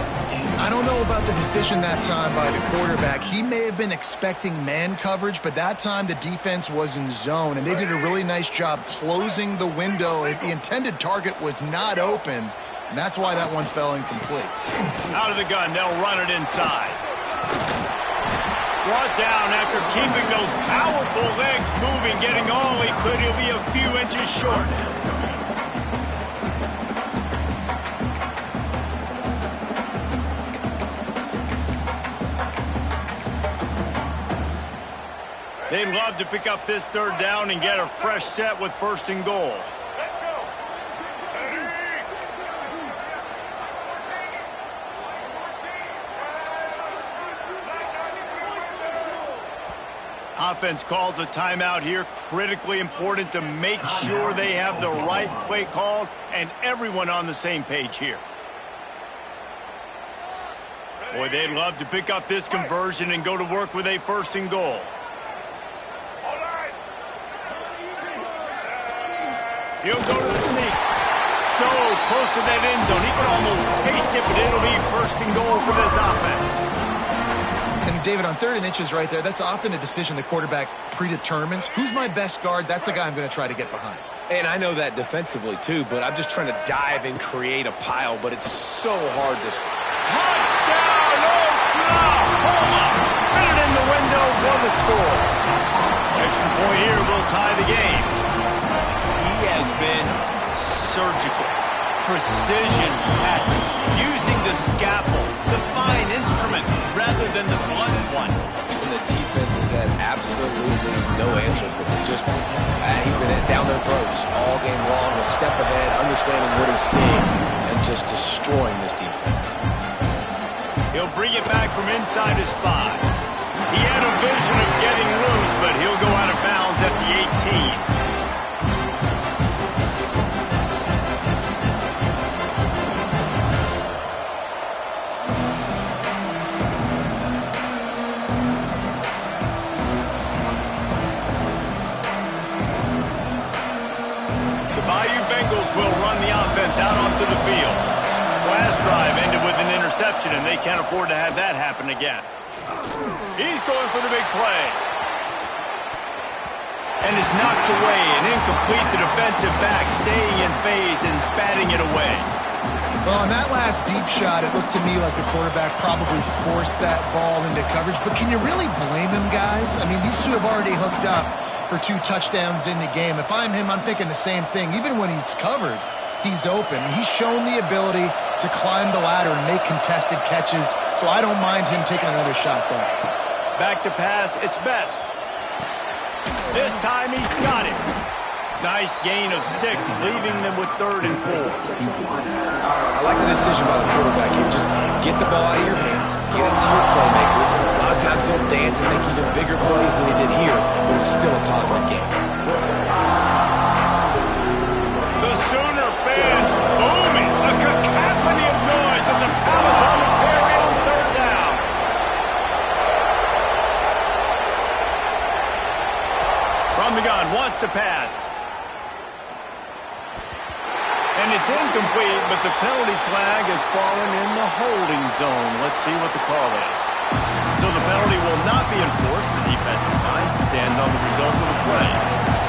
I don't know about the decision that time by the quarterback. He may have been expecting man coverage, but that time the defense was in zone, and they did a really nice job closing the window. The intended target was not open, And that's why that one fell incomplete. Out of the gun, they'll run it inside. Brought down after keeping those powerful legs moving, getting all he could. He'll be a few inches short. They'd love to pick up this third down and get a fresh set with 1st and goal. Let's go. Offense calls a timeout here. Critically important to make sure they have the right play called and everyone on the same page here. Boy, they'd love to pick up this conversion and go to work with a 1st and goal. He'll go to the sneak. So close to that end zone. He can almost taste it, but it'll be 1st and goal for this offense. And David, on 3rd and inches right there, that's often a decision the quarterback predetermines. Who's my best guard? That's the guy I'm going to try to get behind. And I know that defensively, too, but I'm just trying to dive and create a pile, but it's so hard to... Touchdown, Oklahoma! Fit it in the window for the score. Extra point here will tie the game. He has been surgical. Precision passes, using the scalpel, the fine instrument, rather than the blunt one. And the defense has had absolutely no answer for him. Just, he's been down their throats all game long, a step ahead, understanding what he's seeing, and just destroying this defense. He'll bring it back from inside his 5. He had a vision of getting loose, but he'll go out of bounds at the 18. Will run the offense out onto the field. Last drive ended with an interception, and they can't afford to have that happen again. He's going for the big play. And is knocked away and incomplete. The defensive back staying in phase and batting it away. Well, on that last deep shot, it looked to me like the quarterback probably forced that ball into coverage. But can you really blame him, guys? I mean, these two have already hooked up for 2 touchdowns in the game. If I'm him, I'm thinking the same thing. Even when he's covered, he's open. He's shown the ability to climb the ladder and make contested catches, so I don't mind him taking another shot there. Back to pass, it's Best. This time he's got it. Nice gain of 6, leaving them with 3rd and 4. I like the decision by the quarterback here. Just get the ball out of your hands, get it to your playmaker. A lot of times he'll dance and make even bigger plays than he did here, but it was still a positive game. The Sooner fans booming, a cacophony of noise at the Palace on the Prairie on 3rd down. From the gun, wants to pass. And it's incomplete, but the penalty flag has fallen in the holding zone. Let's see what the call is. So the penalty will not be enforced. The defense declines and stands on the result of the play.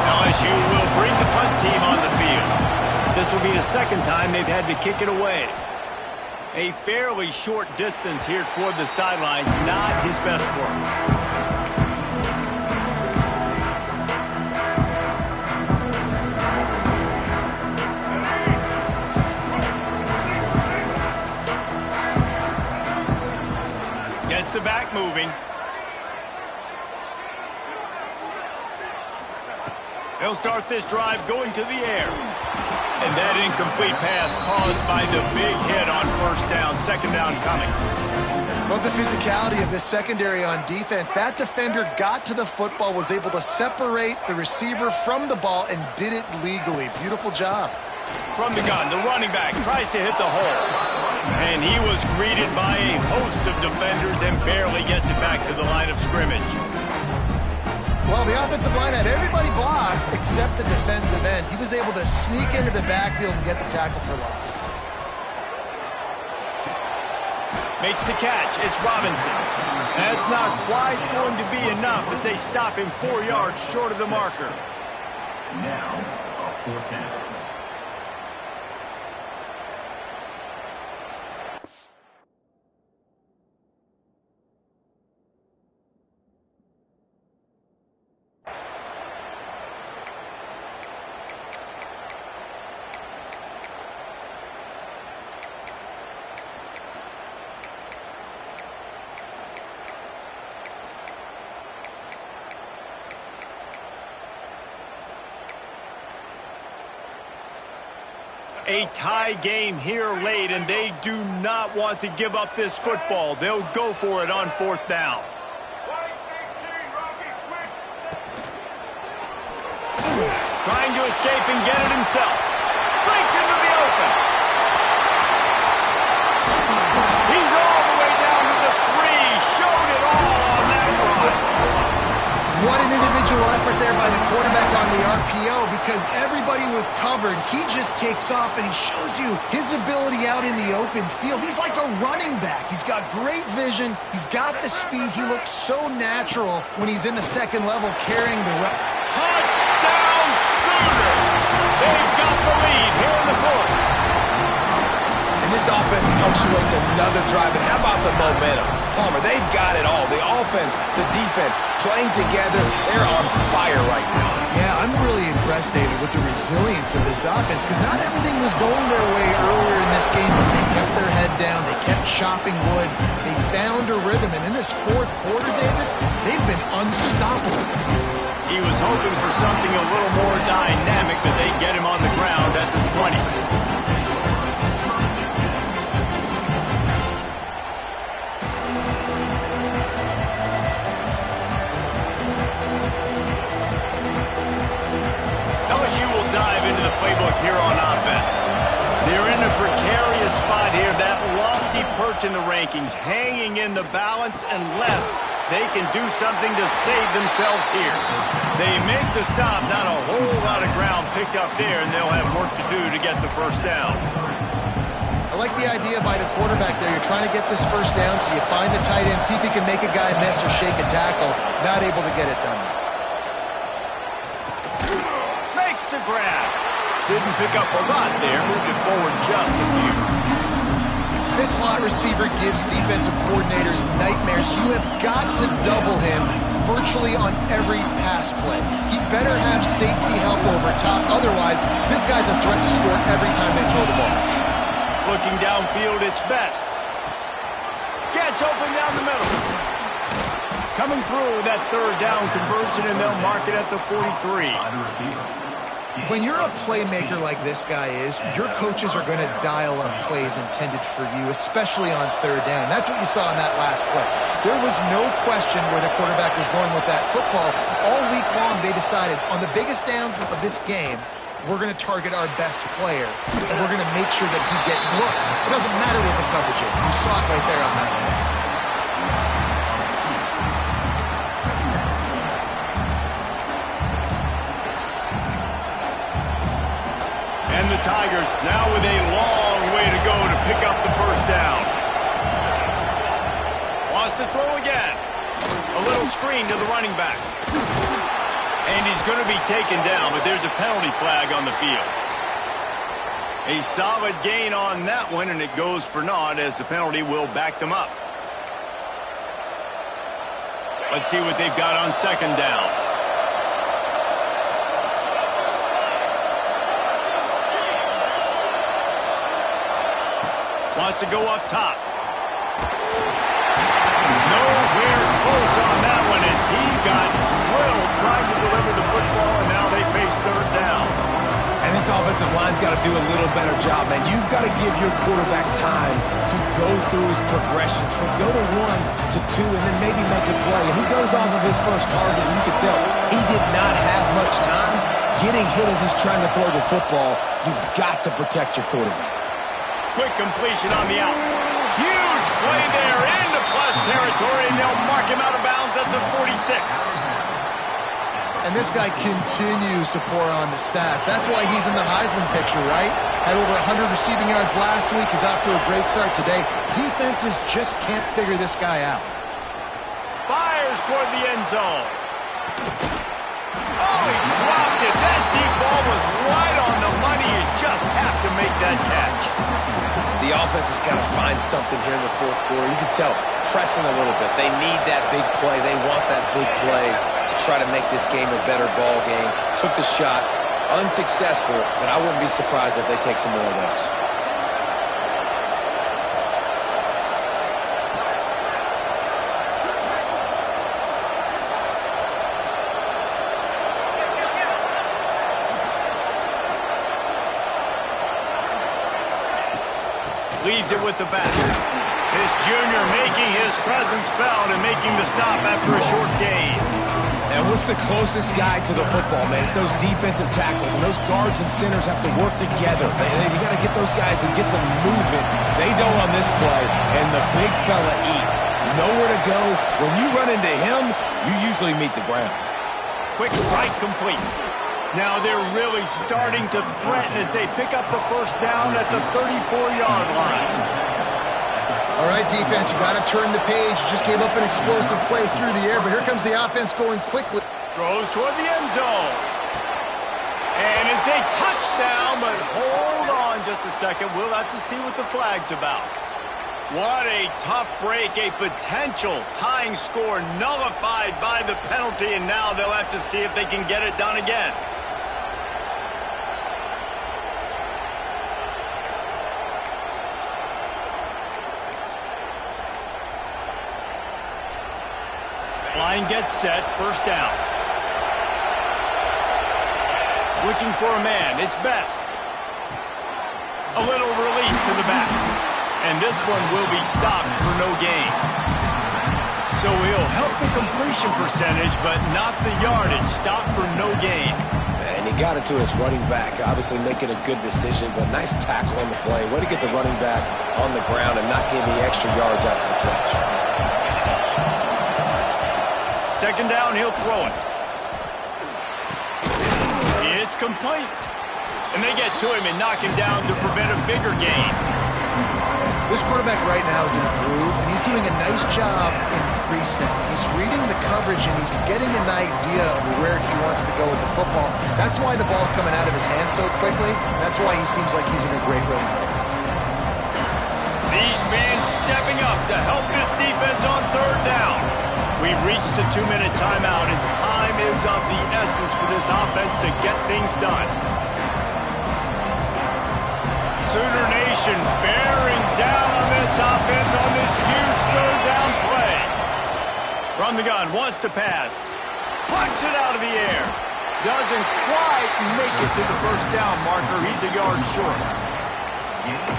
LSU will bring the punt team on the field. This will be the 2nd time they've had to kick it away. A fairly short distance here toward the sidelines, not his best work. Gets the back moving. They'll start this drive going to the air. And that incomplete pass caused by the big hit on 1st down, 2nd down coming. Love the physicality of this secondary on defense. That defender got to the football, was able to separate the receiver from the ball, and did it legally. Beautiful job. From the gun, the running back tries to hit the hole. And he was greeted by a host of defenders and barely gets it back to the line of scrimmage. Well, the offensive line had everybody blocked except the defensive end. He was able to sneak into the backfield and get the tackle for loss. Makes the catch. It's Robinson. That's not quite going to be enough as they stop him 4 yards short of the marker. Now, 4th down. A tie game here late, and they do not want to give up this football. They'll go for it on 4th down. Trying to escape and get it himself. Breaks into the open. He's all the way down to the 3. Showed it all on that run. What an individual effort there by the quarterback on the RPO, because everybody was covered. He just takes off, and he shows you his ability out in the open field. He's like a running back. He's got great vision. He's got the speed. He looks so natural when he's in the second level carrying the touchdown Sooner! They've got the lead here in the 4th. And this offense punctuates another drive. And how about the momentum? Palmer, they've got it all. The offense, the defense, playing together. They're on fire right now. Yeah, I'm really impressed, David, with the resilience of this offense, because not everything was going their way earlier in this game, but they kept their head down. They kept chopping wood. They found a rhythm. And in this 4th quarter, David, they've been unstoppable. He was hoping for something a little more dynamic, but they get him on the ground at the 20. LSU will dive into the playbook here on offense. They're in a precarious spot here, that lofty perch in the rankings, hanging in the balance unless they can do something to save themselves here. They make the stop, not a whole lot of ground picked up there, and they'll have work to do to get the 1st down. I like the idea by the quarterback there. You're trying to get this 1st down, so you find the tight end, see if he can make a guy miss or shake a tackle. Not able to get it done. Makes the grab. Didn't pick up a lot there, moved it forward just a few. This slot receiver gives defensive coordinators nightmares. You have got to double him virtually on every pass play. He better have safety help over top. Otherwise, this guy's a threat to score every time they throw the ball. Looking downfield, it's best. Gets open down the middle. Coming through that 3rd down conversion, and they'll mark it at the 43. When you're a playmaker like this guy is, your coaches are going to dial up plays intended for you, especially on 3rd down. That's what you saw in that last play. There was no question where the quarterback was going with that football. All week long, they decided on the biggest downs of this game, we're going to target our best player, and we're going to make sure that he gets looks. It doesn't matter what the coverage is. You saw it right there on that one. And the Tigers now with a long way to go to pick up the 1st down. Wants to throw again. A little screen to the running back. And he's going to be taken down, but there's a penalty flag on the field. A solid gain on that one, and it goes for naught as the penalty will back them up. Let's see what they've got on 2nd down. Wants to go up top. Nowhere close on that one as he got drilled trying to deliver the football, and now they face 3rd down. And this offensive line's got to do a little better job, man. You've got to give your quarterback time to go through his progressions from go to 1 to 2 and then maybe make a play. And he goes off of his first target, and you can tell he did not have much time getting hit as he's trying to throw the football. You've got to protect your quarterback. Quick completion on the out. Huge play there into plus territory, and they'll mark him out of bounds at the 46. And this guy continues to pour on the stats. That's why he's in the Heisman picture, right? Had over 100 receiving yards last week. He's off to a great start today. Defenses just can't figure this guy out. Fires toward the end zone. Oh, he dropped it. That deep ball was right on the money. You just have to make that catch. The offense has got to find something here in the 4th quarter. You can tell, pressing a little bit. They need that big play. They want that big play to try to make this game a better ball game. Took the shot, unsuccessful, but I wouldn't be surprised if they take some more of those. leaves it with the back. This junior making his presence felt and making the stop after a short gain. And what's the closest guy to the football, man? It's those defensive tackles, and those guards and centers have to work together. You got to get those guys and get some movement. They don't on this play, and the big fella eats. Nowhere to go. When you run into him, you usually meet the ground. Quick strike complete. Now they're really starting to threaten as they pick up the first down at the 34-yard line. All right, defense, you got to turn the page. You just gave up an explosive play through the air, but here comes the offense going quickly. Throws toward the end zone. And it's a touchdown, but hold on just a second. We'll have to see what the flag's about. What a tough break, a potential tying score nullified by the penalty, and now they'll have to see if they can get it done again. Line gets set, first down. Looking for a man, it's Best. A little release to the back. And this one will be stopped for no gain. So he'll help the completion percentage, but not the yardage. Stopped for no gain. And he got it to his running back, obviously making a good decision, but nice tackle on the play. Way to get the running back on the ground and not give the extra yards after the catch. Second down, he'll throw it. It's complete. And they get to him and knock him down to prevent a bigger gain. This quarterback right now is in a groove, and he's doing a nice job in pre-snap. He's reading the coverage, and he's getting an idea of where he wants to go with the football. That's why the ball's coming out of his hands so quickly. That's why he seems like he's in a great rhythm. These fans stepping up to help this defense on third down. We've reached the 2-minute timeout, and time is of the essence for this offense to get things done. Sooner Nation bearing down on this offense on this huge third down play. From the gun, wants to pass. Plucks it out of the air. Doesn't quite make it to the first down marker. He's a yard short.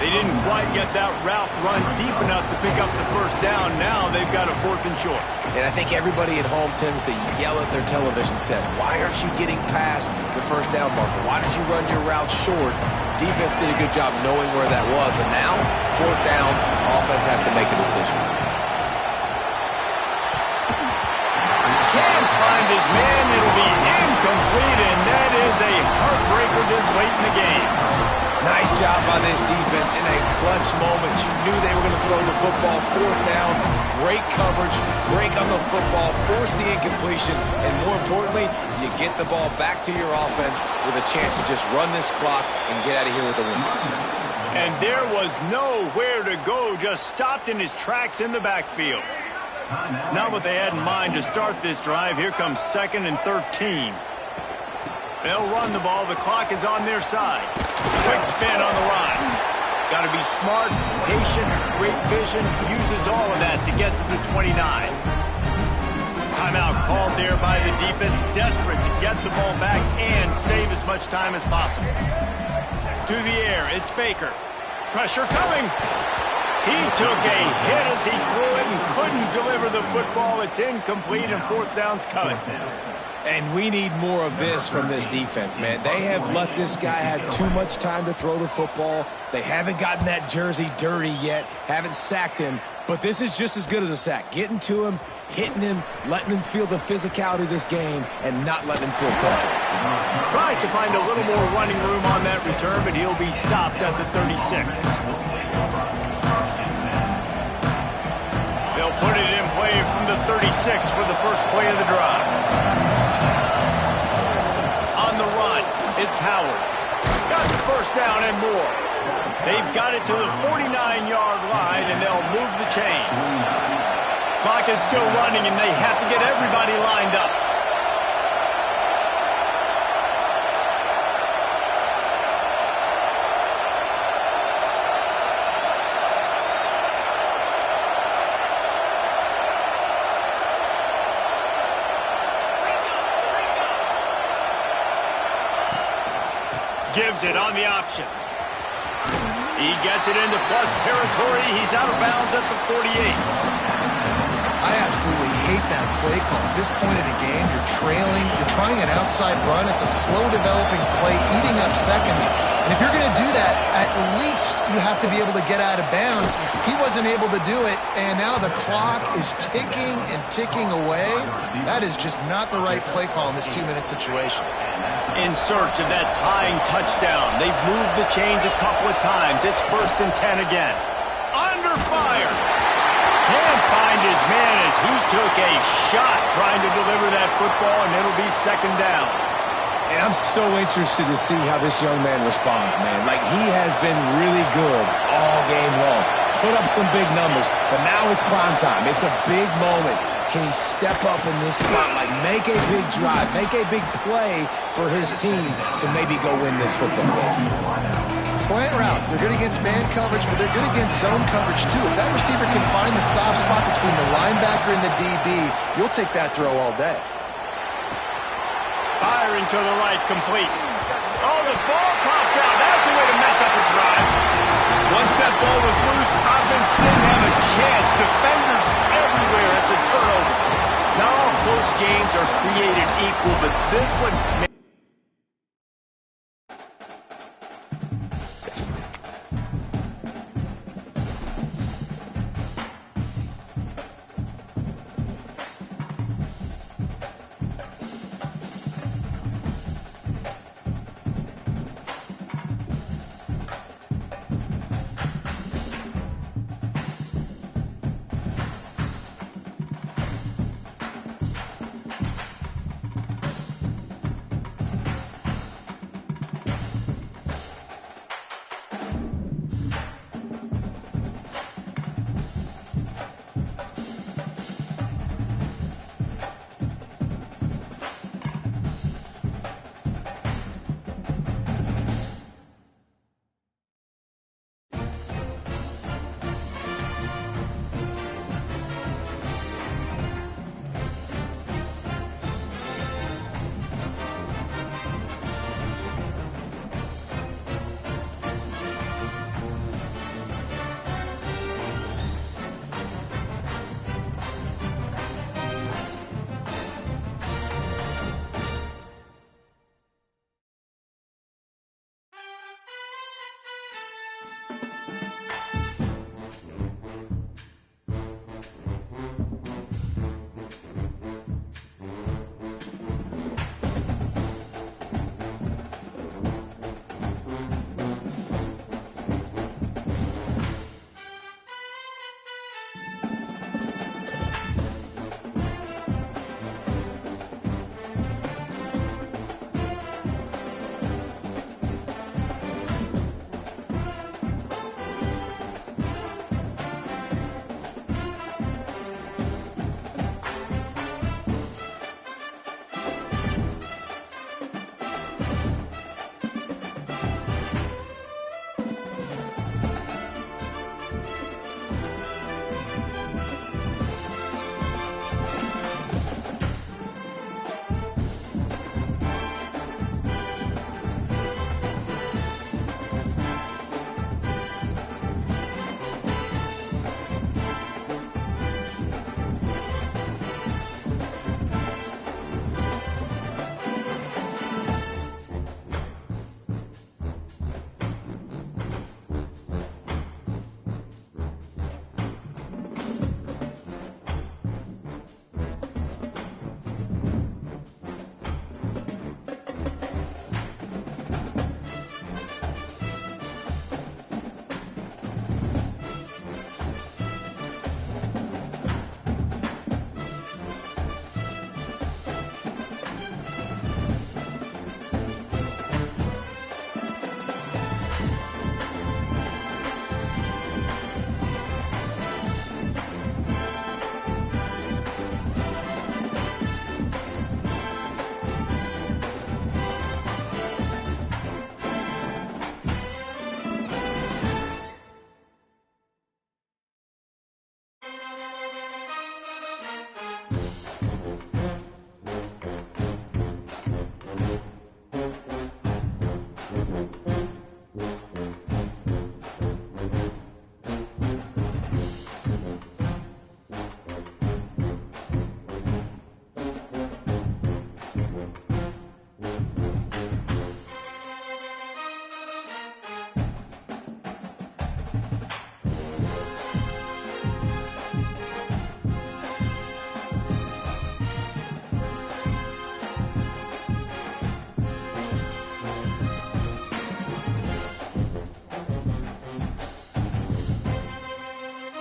They didn't quite get that route run deep enough to pick up the first down. Now they've got a 4th and short. And I think everybody at home tends to yell at their television set, why aren't you getting past the first down marker? Why did you run your route short? Defense did a good job knowing where that was, but now, 4th down, offense has to make a decision. Can't find his man. It'll be incomplete, and that is a heartbreaker this late in the game. Nice job by this defense in a clutch moment. You knew they were going to throw the football. 4th down, great coverage, break on the football, force the incompletion, and more importantly, you get the ball back to your offense with a chance to just run this clock and get out of here with a win. And there was nowhere to go, just stopped in his tracks in the backfield. Not what they had in mind to start this drive. Here comes 2nd and 13. They'll run the ball. The clock is on their side. Quick spin on the line. Got to be smart, patient, great vision. Uses all of that to get to the 29. Timeout called there by the defense. Desperate to get the ball back and save as much time as possible. To the air, it's Baker. Pressure coming. He took a hit as he threw it and couldn't deliver the football. It's incomplete, and 4th down's coming. And we need more of this from this defense, man. They have let this guy have too much time to throw the football. They haven't gotten that jersey dirty yet, haven't sacked him. But this is just as good as a sack. Getting to him, hitting him, letting him feel the physicality of this game, and not letting him feel comfortable. Tries to find a little more running room on that return, but he'll be stopped at the 36. They'll put it in play from the 36 for the first play of the drive. On the run, it's Howard. Got the first down and more. They've got it to the 49-yard line, and they'll move the chains. Clock is still running, and they have to get everybody lined up. Gives it on the option. He gets it into plus territory. He's out of bounds at the 48. I absolutely hate that play call. At this point of the game, you're trailing, you're trying an outside run. It's a slow-developing play, eating up seconds. And if you're going to do that, at least you have to be able to get out of bounds. He wasn't able to do it, and now the clock is ticking and ticking away. That is just not the right play call in this 2-minute situation. In search of that tying touchdown. They've moved the chains a couple of times. It's 1st and 10 again. Under fire. Can't find his man as he took a shot trying to deliver that football, and it'll be 2nd down. And I'm so interested to see how this young man responds, man. Like, he has been really good all game long. Put up some big numbers, but now it's prime time. It's a big moment. Can he step up in this spot, like make a big drive, make a big play for his team to maybe go win this football game? Slant routes, they're good against man coverage, but they're good against zone coverage too. If that receiver can find the soft spot between the linebacker and the DB, you'll take that throw all day. Firing to the right, complete. Oh, the ball popped out. That's a way to mess up a drive. Once that ball was loose, offense didn't have a chance. Defenders everywhere. It's a turnover. Not all close games are created equal, but this one...